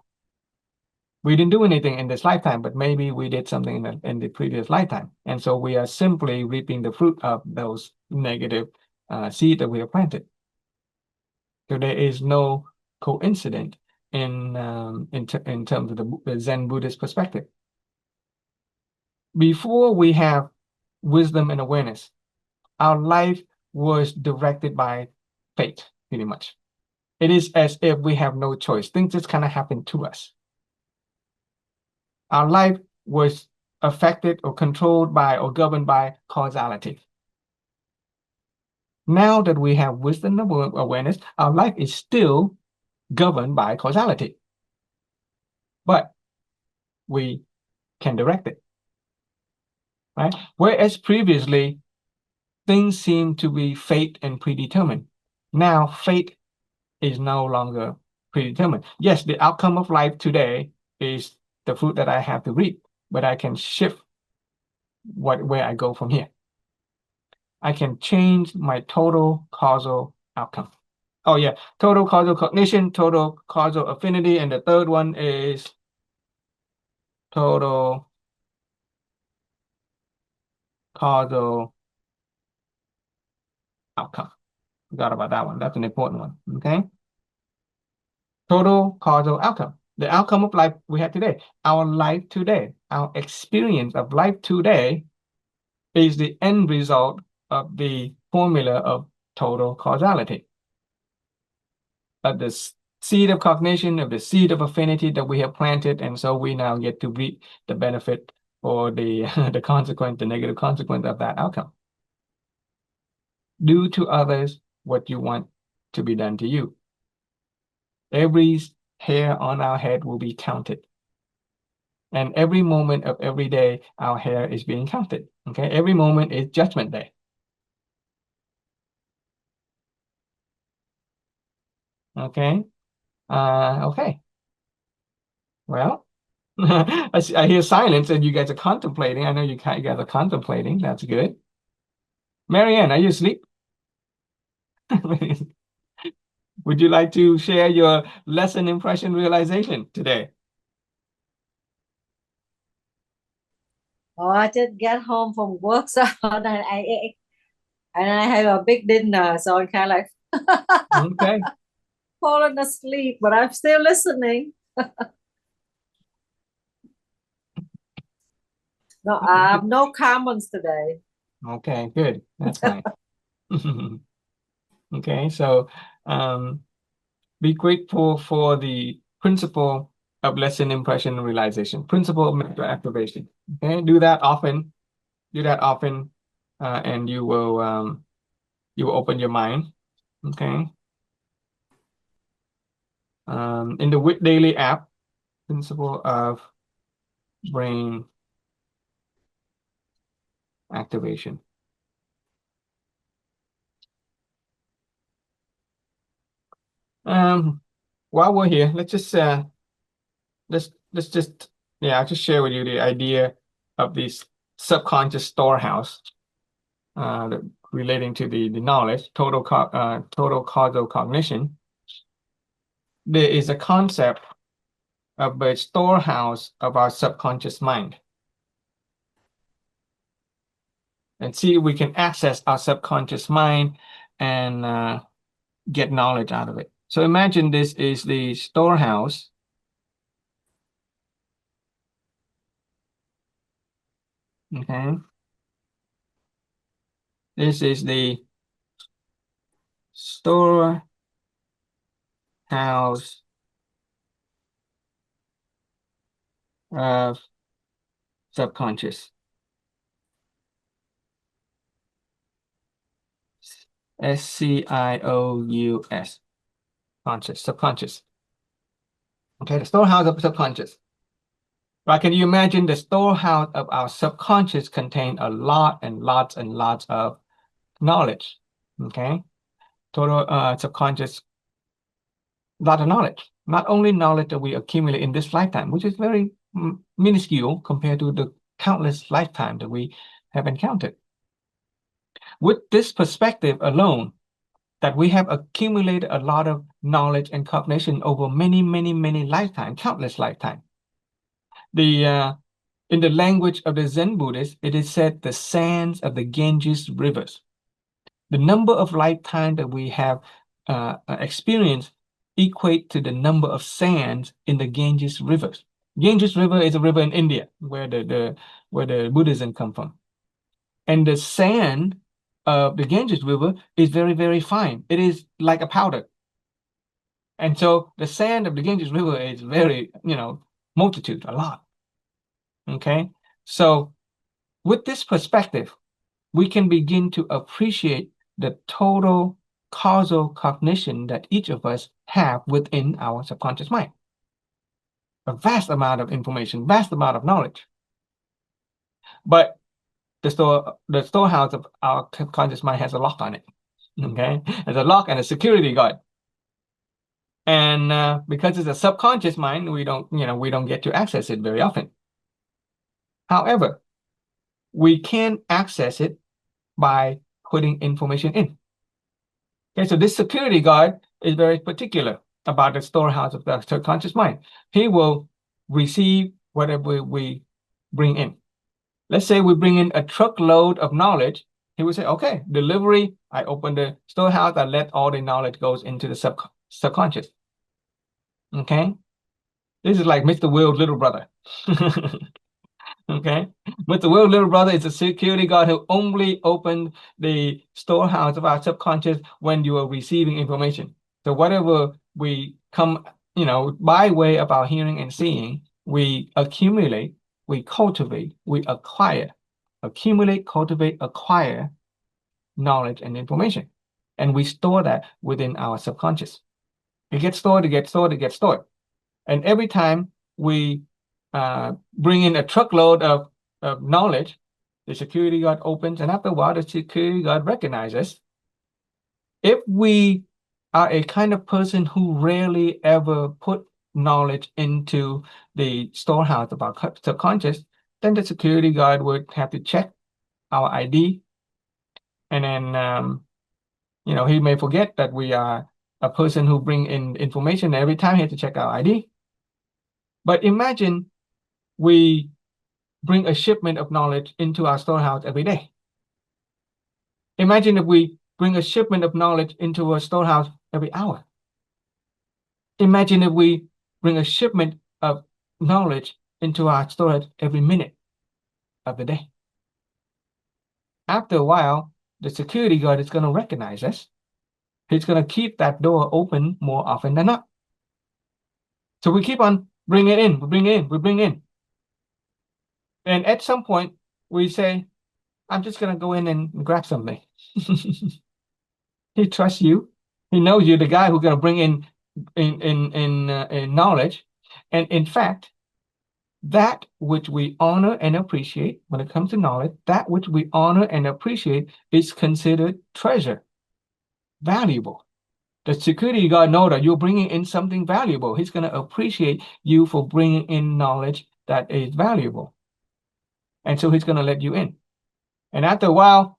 We didn't do anything in this lifetime, but maybe we did something in the previous lifetime. And so we are simply reaping the fruit of those negative seed that we have planted. So there is no coincidence in terms of the Zen Buddhist perspective. Before we have wisdom and awareness, our life was directed by fate, pretty much. It is as if we have no choice. Things just kind of happen to us. Our life was affected or controlled by or governed by causality. Now that we have wisdom and awareness, our life is still governed by causality. But we can direct it, right? Whereas previously, things seemed to be fate and predetermined. Now, fate is no longer predetermined. Yes, the outcome of life today is the fruit that I have to reap, but I can shift where I go from here. I can change my total causal outcome. Oh yeah, total causal cognition, total causal affinity, and the third one is total causal outcome. Forgot about that one. That's an important one. Okay. Total causal outcome. The outcome of life we have today. Our life today, our experience of life today is the end result of the formula of total causality. Of the seed of cognition, of the seed of affinity that we have planted, and so we now get to reap the benefit or the the consequence, the negative consequence of that outcome. Do to others what you want to be done to you. Every hair on our head will be counted. And every moment of every day, our hair is being counted. Okay, every moment is judgment day. Okay, okay. Well, I hear silence and you guys are contemplating. I know you guys are contemplating. That's good. Marianne, are you asleep? Would you like to share your lesson impression realization today? Oh, I just get home from work, so and I ate, and I have a big dinner, so I'm kind of like Okay. falling asleep, but I'm still listening. No, no comments today. Okay, good. That's nice. Okay, so be grateful for the principle of lesson impression realization, principle of mental activation. Okay, do that often. Do that often, and you will open your mind. Okay. In the Wit Daily app, principle of brain activation. While we're here, let's just let's just I'll just share with you the idea of this subconscious storehouse relating to the knowledge, total causal cognition. There is a concept of a storehouse of our subconscious mind. And see if we can access our subconscious mind and get knowledge out of it. So imagine this is the storehouse. Okay. This is the storehouse of subconscious. SCIOUS. Conscious, subconscious. Okay, the storehouse of subconscious. Right? Can you imagine the storehouse of our subconscious contain a lot and lots and lots of knowledge? Okay, total subconscious, lot of knowledge. Not only knowledge that we accumulate in this lifetime, which is very minuscule compared to the countless lifetimes that we have encountered. With this perspective alone, that we have accumulated a lot of knowledge and cognition over many, many, many lifetimes, countless lifetimes. In the language of the Zen Buddhists, it is said the sands of the Ganges rivers. The number of lifetimes that we have experienced equate to the number of sands in the Ganges rivers. Ganges River is a river in India where the Buddhism come from. And the sand of the Ganges River is very, very fine. It is like a powder. And so the sand of the Ganges River is very, multitude, a lot. Okay. So with this perspective, we can begin to appreciate the total causal cognition that each of us have within our subconscious mind. A vast amount of information, vast amount of knowledge. But the storehouse of our subconscious mind has a lock on it. Okay, there's a lock and a security guard. And because it's a subconscious mind, we don't get to access it very often. However, we can access it by putting information in. Okay, so this security guard is very particular about the storehouse of the subconscious mind. He will receive whatever we bring in. Let's say we bring in a truckload of knowledge. He will say, okay, delivery, I open the storehouse, I let all the knowledge goes into the subconscious. Okay? This is like Mr. Will's little brother. Okay? Mr. Will's little brother is a security guard who only opened the storehouse of our subconscious when you are receiving information. So whatever we come, by way of our hearing and seeing, we accumulate, we cultivate, we acquire, accumulate, cultivate, acquire knowledge and information. And we store that within our subconscious. It gets stored, it gets stored, it gets stored. And every time we bring in a truckload of knowledge, the security guard opens, and after a while, the security guard recognizes. If we are a kind of person who rarely ever put knowledge into the storehouse of our subconscious, then the security guard would have to check our ID. And then, he may forget that we are a person who bring in information. Every time he has to check our ID. But imagine we bring a shipment of knowledge into our storehouse every day. Imagine if we bring a shipment of knowledge into a storehouse every hour. Imagine if we bring a shipment of knowledge into our storage every minute of the day. After a while, the security guard is going to recognize us. He's going to keep that door open more often than not. So we keep on bringing it in, we bring in. And at some point, we say, I'm just going to go in and grab something. He trusts you. He knows you're the guy who's going to bring in knowledge. And in fact, that which we honor and appreciate when it comes to knowledge, that which we honor and appreciate is considered treasure, valuable. The security guard knows that you're bringing in something valuable. He's going to appreciate you for bringing in knowledge that is valuable. And so he's going to let you in. And after a while,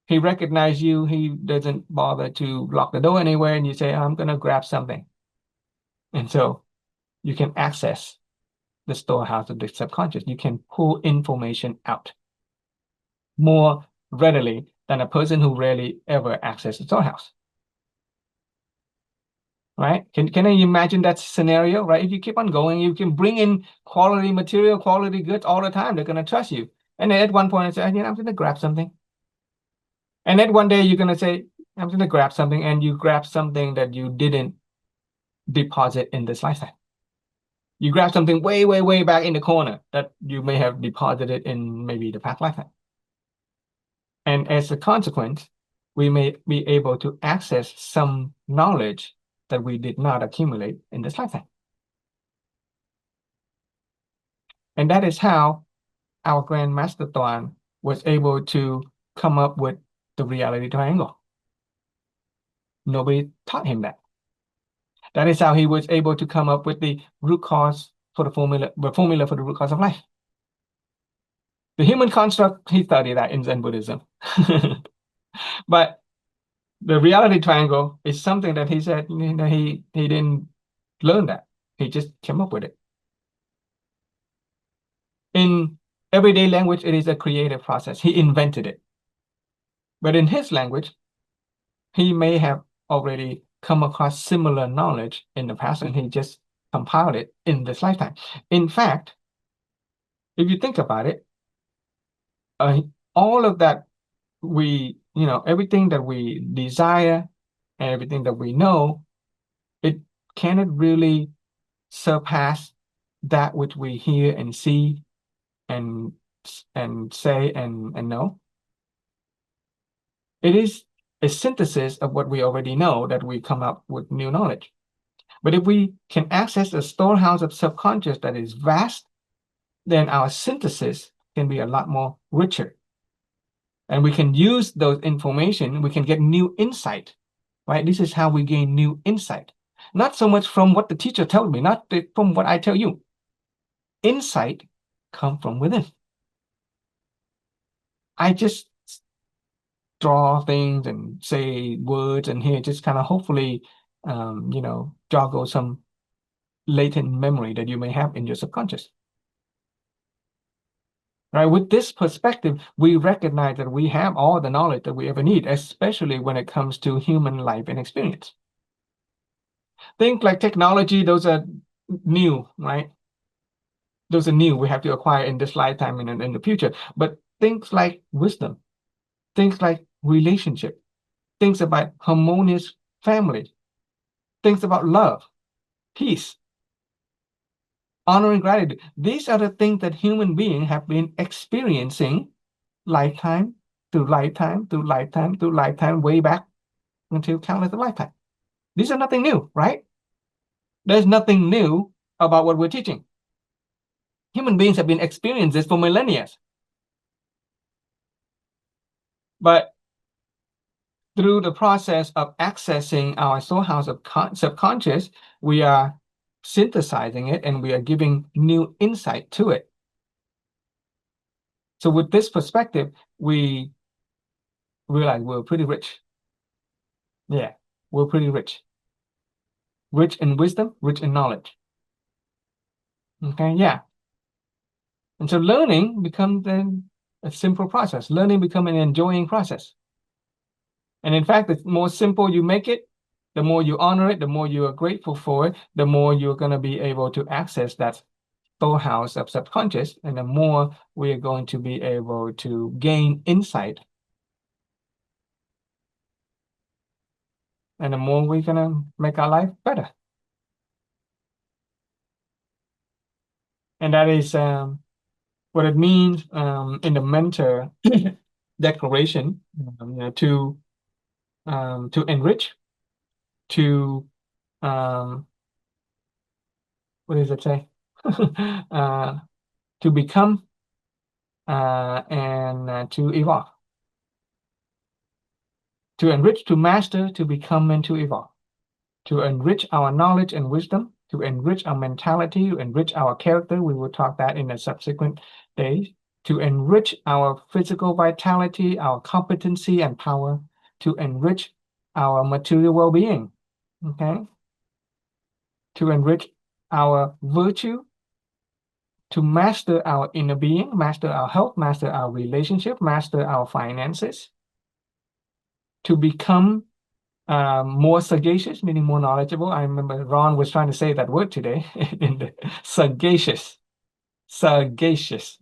he recognizes you. He doesn't bother to lock the door anywhere. And you say, I'm going to grab something. And so you can access the storehouse of the subconscious. You can pull information out more readily than a person who rarely ever accesses the storehouse. Right? Can you imagine that scenario? Right? If you keep on going, you can bring in quality material, quality goods all the time. They're going to trust you. And then at one point, I say, I'm going to grab something. And then one day you're going to say, I'm going to grab something, and you grab something that you didn't deposit in this lifetime. You grab something way, way, way back in the corner that you may have deposited in maybe the past lifetime. And as a consequence, we may be able to access some knowledge that we did not accumulate in this lifetime. And that is how our Grandmaster Tuan was able to come up with the reality triangle. Nobody taught him that. That is how he was able to come up with the root cause for the formula for the root cause of life. The human construct, he studied that in Zen Buddhism. But the reality triangle is something that he said he didn't learn that. He just came up with it. In everyday language, it is a creative process. He invented it. But in his language, he may have already come across similar knowledge in the past, and he just compiled it in this lifetime. In fact, if you think about it, all of that everything that we desire and everything that we know, it cannot really surpass that which we hear and see and say and know. It is a synthesis of what we already know that we come up with new knowledge. But if we can access a storehouse of subconscious that is vast, then our synthesis can be a lot more richer. And we can use those information, we can get new insight, right? This is how we gain new insight. Not so much from what the teacher told me, not from what I tell you. Insight comes from within. I just draw things and say words and here just kind of hopefully, joggle some latent memory that you may have in your subconscious. Right? With this perspective, we recognize that we have all the knowledge that we ever need, especially when it comes to human life and experience. Things like technology, those are new, right? Those are new. We have to acquire in this lifetime and in the future. But things like wisdom, things like relationship, things about harmonious family, things about love, peace, honor and gratitude. These are the things that human beings have been experiencing lifetime through lifetime through lifetime through lifetime, way back until countless of lifetime. These are nothing new, right? There's nothing new about what we're teaching. Human beings have been experiencing this for millennia. But through the process of accessing our storehouse of subconscious, we are synthesizing it and we are giving new insight to it. So with this perspective, we realize we're pretty rich. Yeah, we're pretty rich. Rich in wisdom, rich in knowledge. Okay, yeah. And so learning becomes then a simple process. Learning becomes an enjoying process. And in fact, the more simple you make it, the more you honor it, the more you are grateful for it, the more you're going to be able to access that storehouse of subconscious, and the more we are going to be able to gain insight. And the more we're going to make our life better. And that is what it means in the mentor declaration, to enrich, to what does it say? To become and to evolve. To enrich, to master, to become, and to evolve. To enrich our knowledge and wisdom, to enrich our mentality, to enrich our character. We will talk that in the subsequent days. To enrich our physical vitality, our competency and power, to enrich our material well-being. Okay? To enrich our virtue, to master our inner being, master our health, master our relationship, master our finances, to become more sagacious, meaning more knowledgeable. I remember Ron was trying to say that word today, in the sagacious,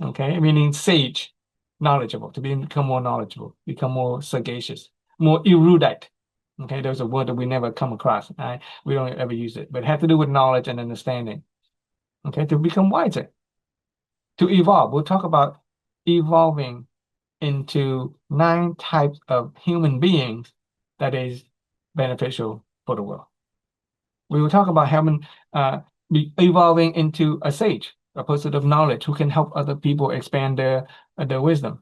okay, meaning sage, knowledgeable, to become more knowledgeable, become more sagacious, more erudite. Okay, there's a word that we never come across. We don't ever use it, but it has to do with knowledge and understanding. Okay, to become wiser, to evolve. We'll talk about evolving into 9 types of human beings that is beneficial for the world. We will talk about having evolving into a sage, a person of knowledge who can help other people expand their wisdom,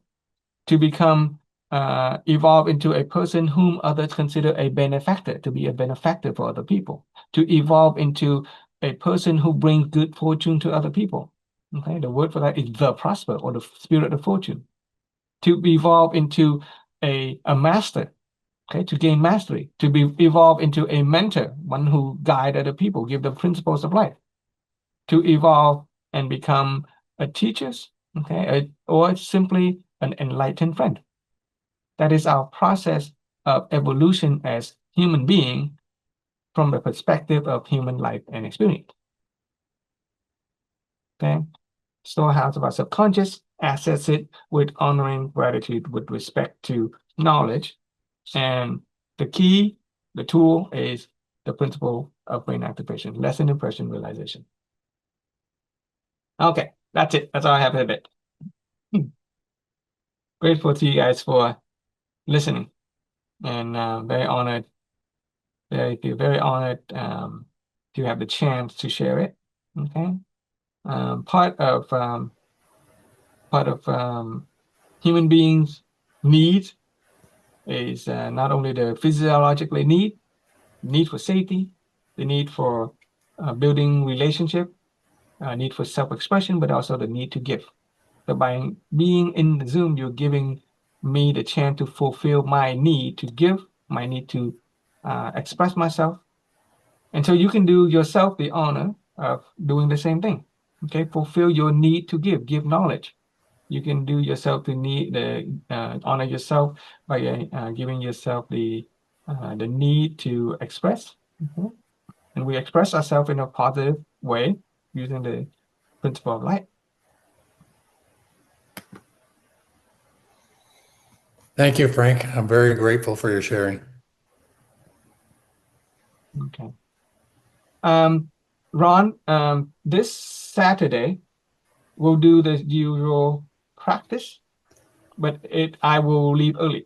to become evolve into a person whom others consider a benefactor, to be a benefactor for other people, to evolve into a person who brings good fortune to other people. Okay, the word for that is the prosper, or the spirit of fortune. To evolve into a master, okay, to gain mastery, to evolve into a mentor, one who guide other people, give them principles of life, to evolve and become a teacher, okay, or simply an enlightened friend. That is our process of evolution as human being from the perspective of human life and experience. Okay, storehouse of our subconscious, access it with honoring gratitude with respect to knowledge. And the key, the tool is the principle of brain activation, lesson, impression, realization. Okay, that's it. That's all I have for a bit. Grateful to you guys for listening, and very honored, very honored to have the chance to share it. Okay, part of human beings' needs is not only the physiologically need for safety, the need for building relationship, need for self-expression, but also the need to give. So by being in the Zoom, you're giving me the chance to fulfill my need to give, my need to express myself. And so you can do yourself the honor of doing the same thing. Okay, fulfill your need to give knowledge. You can do yourself the need, honor yourself by giving yourself the need to express. Mm-hmm. And we express ourselves in a positive way using the principle of light. Thank you, Frank. I'm very grateful for your sharing. Okay. Ron, this Saturday, we'll do the usual practice, but I will leave early.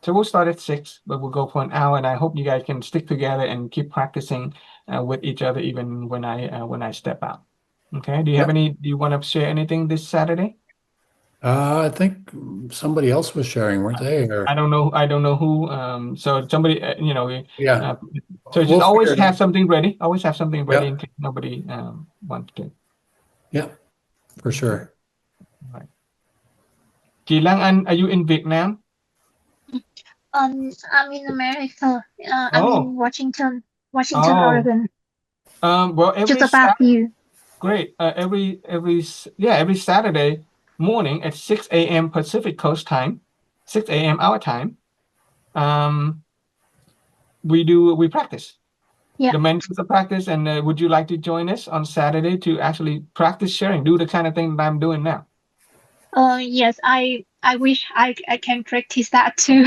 So we'll start at 6, but we'll go for an hour, and I hope you guys can stick together and keep practicing with each other even when I step out. Okay. Do you have any? Do you want to share anything this Saturday? I think somebody else was sharing, weren't they? I don't know. I don't know who. So somebody, Yeah, so just we'll always figure it have out. something ready. Always have something ready in Yeah, case nobody wants to. yeah, for sure. Right. Kỳ Lan Anh, are you in Vietnam? I'm in America. I'm Oh, in Washington, oh. Oregon. Well, Just about you. great. Every Saturday morning at 6 a.m. Pacific Coast time, 6 a.m. our time. We practice. Yeah. The mentors of practice, and would you like to join us on Saturday to actually practice sharing, do the kind of thing that I'm doing now? Yes, I wish I can practice that too.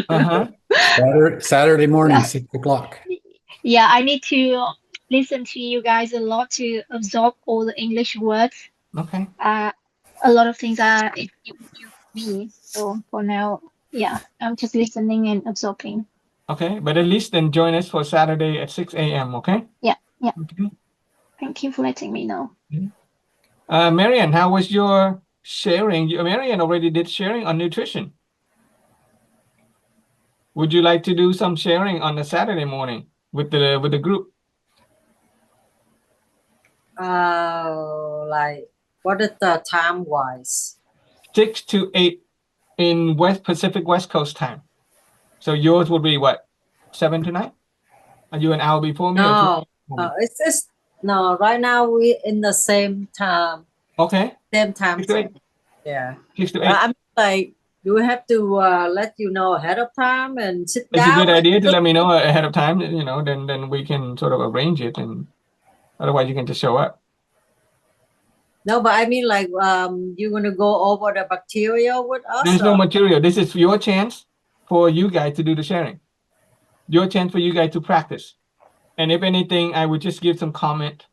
Uh-huh. Saturday morning, Yeah. 6 o'clock. Yeah, I need to listen to you guys a lot to absorb all the English words. Okay. A lot of things are new to me. So for now, yeah, I'm just listening and absorbing. Okay, but at least then join us for Saturday at 6 a.m., okay? Yeah, yeah. Okay. Thank you for letting me know. Marianne, how was your sharing? Marianne already did sharing on nutrition. Would you like to do some sharing on a Saturday morning with the group? Like what is the time wise? 6 to 8 in Pacific West Coast time. So yours would be what? 7 to 9? Are you an hour before me or 2 hours before me? It's no. Right now we in the same time. Okay. Same time 6 to 8. zone. Yeah. 6 to 8. I'm like, do we have to let you know ahead of time and sit It's a down? good idea to let me know ahead of time, then we can sort of arrange it, and otherwise you can just show up. No, but I mean like you're gonna go over the bacteria with us? There's no material. This is your chance for you guys to do the sharing. Your chance for you guys to practice. And if anything, I would just give some comment.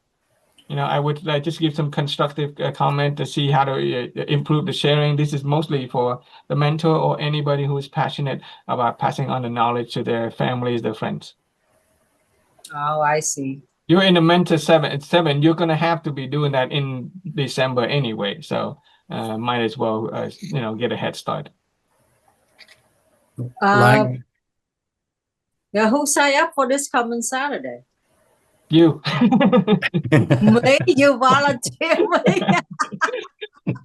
I would just give some constructive comment to see how to improve the sharing. This is mostly for the mentor or anybody who is passionate about passing on the knowledge to their families, their friends. Oh, I see. You're in the mentor 7, you're going to have to be doing that in December anyway. So might as well, get a head start. Lang, Yeah, who signed up for this coming Saturday? You. Me? You volunteer me?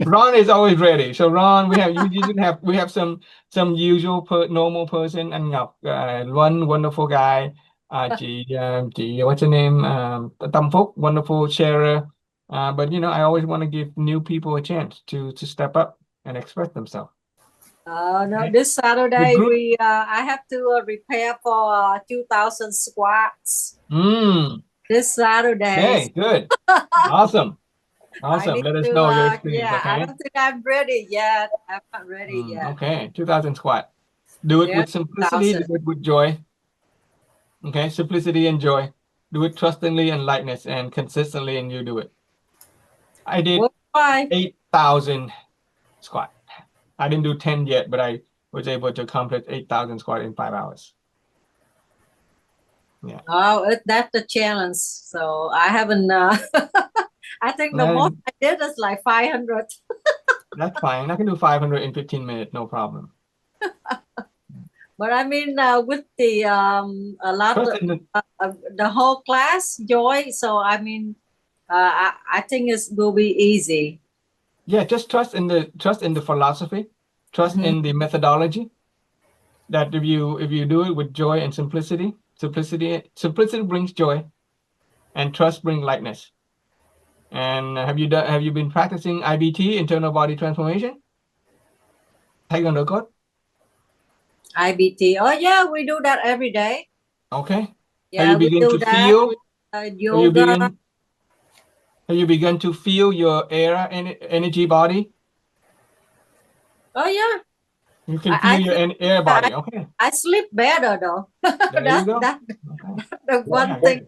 Ron is always ready. So Ron, we have some usual normal person, and Ngọc, one wonderful guy. Chị, what's her name? Tâm Phúc, wonderful sharer. But I always want to give new people a chance to step up and express themselves. No, Okay. this Saturday group- I have to prepare for 2,000 squats. This Saturday. Okay, good. Awesome. I need Let us to, know your experience, yeah, I okay? don't think I'm ready yet. I'm not ready yet. Okay, 2,000 squat. Do it Yeah, with simplicity, do 2,000. it with joy. Okay, simplicity and joy. Do it trustingly and lightness, and consistently, and you do it. I did Why? 8,000 squat. I didn't do 10 yet, but I was able to accomplish 8,000 squat in 5 hours. Yeah. Oh, that's the challenge. So I haven't, I think the most I did is like 500. That's fine. I can do 500 in 15 minutes, no problem. But I mean, with the a lot of the whole class joy. So I mean, I think it will be easy. Yeah, just trust in the philosophy, trust in the methodology. That if you do it with joy and simplicity brings joy, and trust brings lightness. And have you been practicing IBT, internal body transformation? Taekwondo code? IBT. Oh yeah, we do that every day. Okay. Yeah, Have you we begun do to that. feel? Yoga. Have you begun to feel your energy body? Oh yeah. You can feel your air body. Okay. I sleep better though. There you go. That's Okay. the one thing.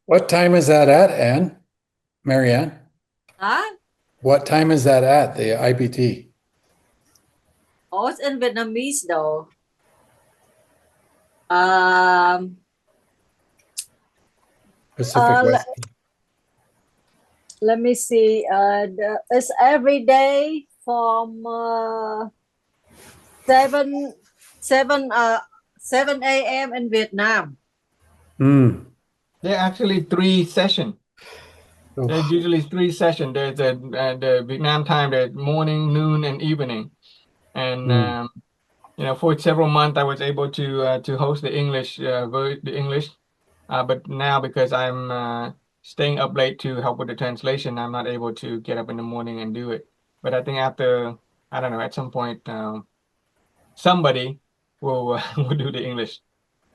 what time is that at, Anne? Marianne? Huh? What time is that at, the IBT? Oh, it's in Vietnamese though. Pacific West. Let me see. It's every day from 7 7 7 a.m. in Vietnam. Hmm. There are actually 3 sessions. Oh. There's usually 3 sessions. There's the Vietnam time, there's morning, noon, and evening. And Hmm. for several months, I was able to host the English, but now because I'm staying up late to help with the translation, I'm not able to get up in the morning and do it. But I think after, I don't know, at some point, somebody will will do the English.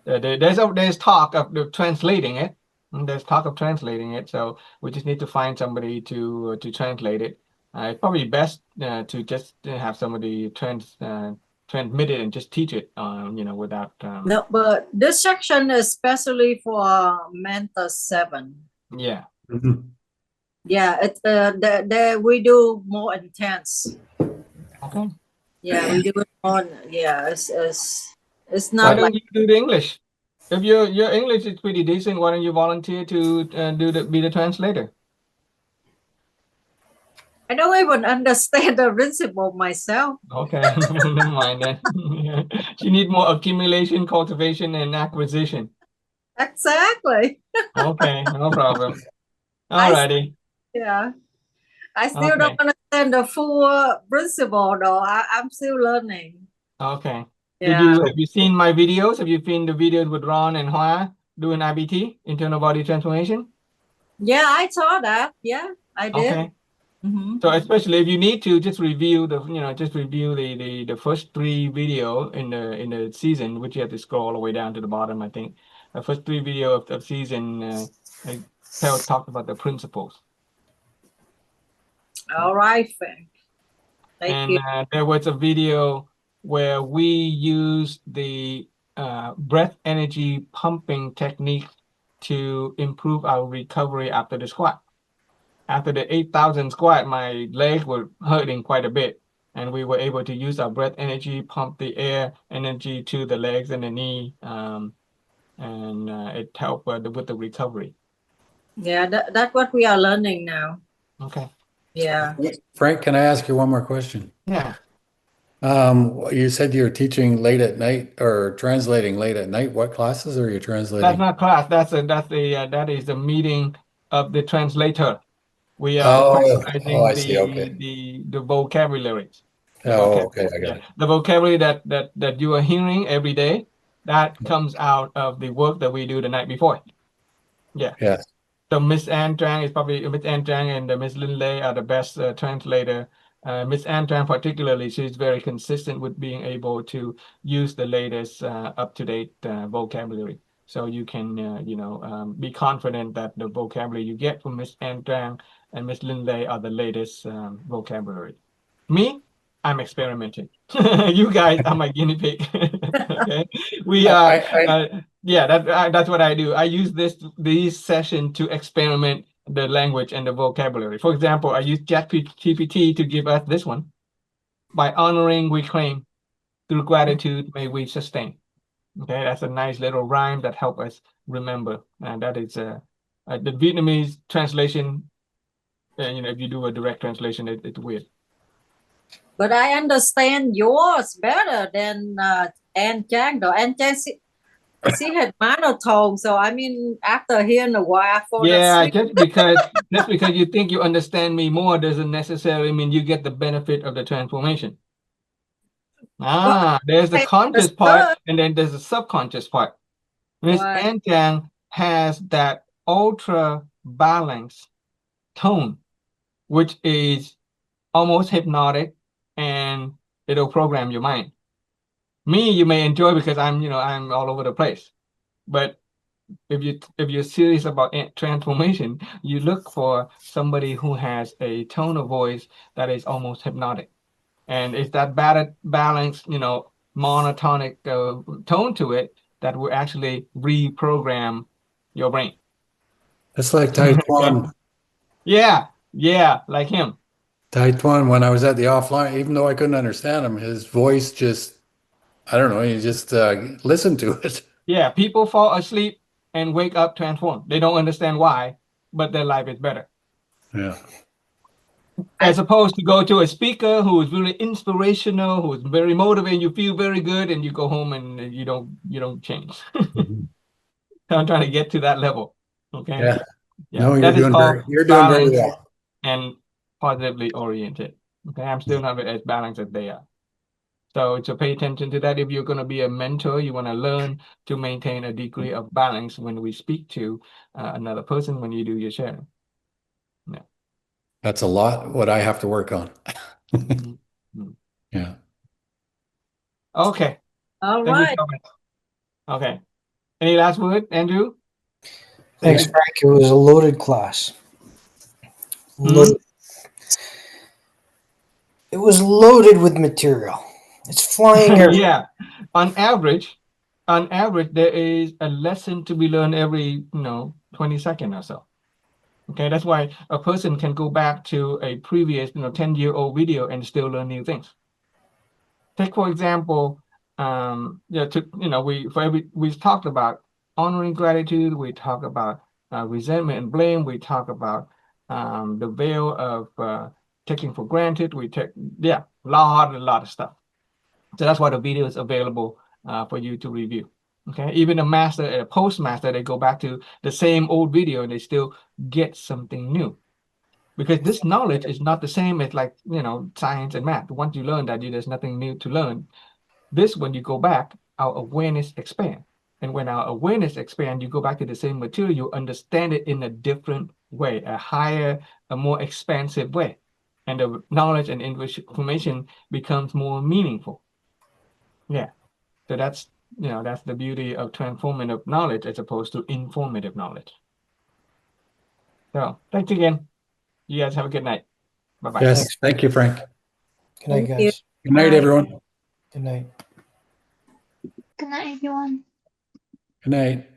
There's talk of translating it. There's talk of translating it, so we just need to find somebody to translate it. It's probably best to just have somebody transmit it and just teach it, without. No, but this section is especially for Mentor 7. Yeah. Mhm. Yeah, we do more intense. Okay. Yeah, we do it on. Yeah, it's Why not don't like you do the English? If your English is pretty decent, why don't you volunteer to be the translator? I don't even understand the principle myself. Okay, never mind then. She need more accumulation, cultivation, and acquisition. Exactly. Okay, no problem. I Alrighty. yeah. I still don't Okay. understand the full principle though. I'm still learning. Okay. Yeah. Have you seen my videos? Have you seen the videos with Ron and Hoa doing IBT, internal body transformation? Yeah, I saw that. Yeah, I did. Okay. Mm-hmm. So especially if you need to just review the first 3 video in the season, which you have to scroll all the way down to the bottom, I think. The first 3 video of season talked about the principles. All right, Frank. Thank And you. there was a video where we used the breath energy pumping technique to improve our recovery after the squat. After the 8,000 squat, my legs were hurting quite a bit. And we were able to use our breath energy, pump the air energy to the legs and the knee. And it helped with the recovery. Yeah, that's what we are learning now. Okay. Yeah. Frank, can I ask you one more question? Yeah. You said you're teaching late at night or translating late at night. What classes are you That's translating? not class. That is the meeting of the translator. We are Oh, practicing I see. Okay. the vocabularies. The Oh, okay. vocabulary. I got Yeah. it. The vocabulary that you are hearing every day, that comes out of the work that we do the night before. Yeah. Yes. So Miss Ann Trang and Miss Lin Lei are the best translator. Miss Ann Trang particularly, she's very consistent with being able to use the latest up-to-date vocabulary. So you can, be confident that the vocabulary you get from Miss Ann Trang and Miss Lin Lei are the latest vocabulary. Me, I'm experimenting. You guys are my guinea pig. Okay, we are. Yeah, that's what I do. I use these session to experiment the language and the vocabulary. For example, I use ChatGPT to give us this one. By honoring, we claim. Through gratitude, may we sustain. Okay, that's a nice little rhyme that help us remember. And that is the Vietnamese translation. If you do a direct translation, it's weird. But I understand yours better than Ann Chang though. Ann Chang, she had monotone, so I mean, after hearing a while, I fall Yeah, asleep. just because you think you understand me more doesn't necessarily mean you get the benefit of the transformation. Well, There's the I conscious part, understood. and then there's the subconscious part. Miss Right. Anjang has that ultra balanced tone, which is almost hypnotic, and it'll program your mind. Me, you may enjoy because I'm all over the place. But if you're serious about transformation, you look for somebody who has a tone of voice that is almost hypnotic. And it's that balanced, monotonic tone to it that will actually reprogram your brain. It's like Tai Okay. Tuan. Yeah, like him. Tai Tuan, when I was at the offline, even though I couldn't understand him, his voice just, I don't know, you just listened to it. Yeah, people fall asleep and wake up transformed. They don't understand why, but their life is better. Yeah. As opposed to go to a speaker who is really inspirational, who is very motivating, you feel very good, and you go home and you don't change. Mhm. I'm trying to get to that level. Okay. Yeah. Yeah. No, That is called you're doing very balance well. and positively oriented. Okay. I'm still not as balanced as they are. So pay attention to that. If you're going to be a mentor, you want to learn to maintain a degree of balance when we speak to another person when you do your sharing. Yeah. That's a lot what I have to work on. Mhm. Yeah. Okay. All Thank you right. so much. Okay. Any last word, Andrew? Thanks, Say Frank. It was a loaded class. Mhm. It was loaded with material. It's flying everywhere. Yeah. On average, there is a lesson to be learned every 20 seconds or so. Okay, that's why a person can go back to a previous 10-year-old video and still learn new things. Take for example, we've talked about honoring gratitude. We talk about resentment and blame. We talk about the veil of taking for granted. A lot of stuff. So that's why the video is available for you to review. Okay, even a master, a postmaster, they go back to the same old video and they still get something new. Because this knowledge is not the same as like science and math. Once you learn that, there's nothing new to learn. This, when you go back, our awareness expands. And when our awareness expands, you go back to the same material, you understand it in a different way, a higher, a more expansive way. And the knowledge and information becomes more meaningful. Yeah. So that's the beauty of transformative knowledge as opposed to informative knowledge. So thanks again. You guys have a good night. Bye-bye. Yes. Thanks. Thank you, Frank. Good night, Thank you. guys. Good night, Bye. everyone. Good night. Good night, everyone. Good night.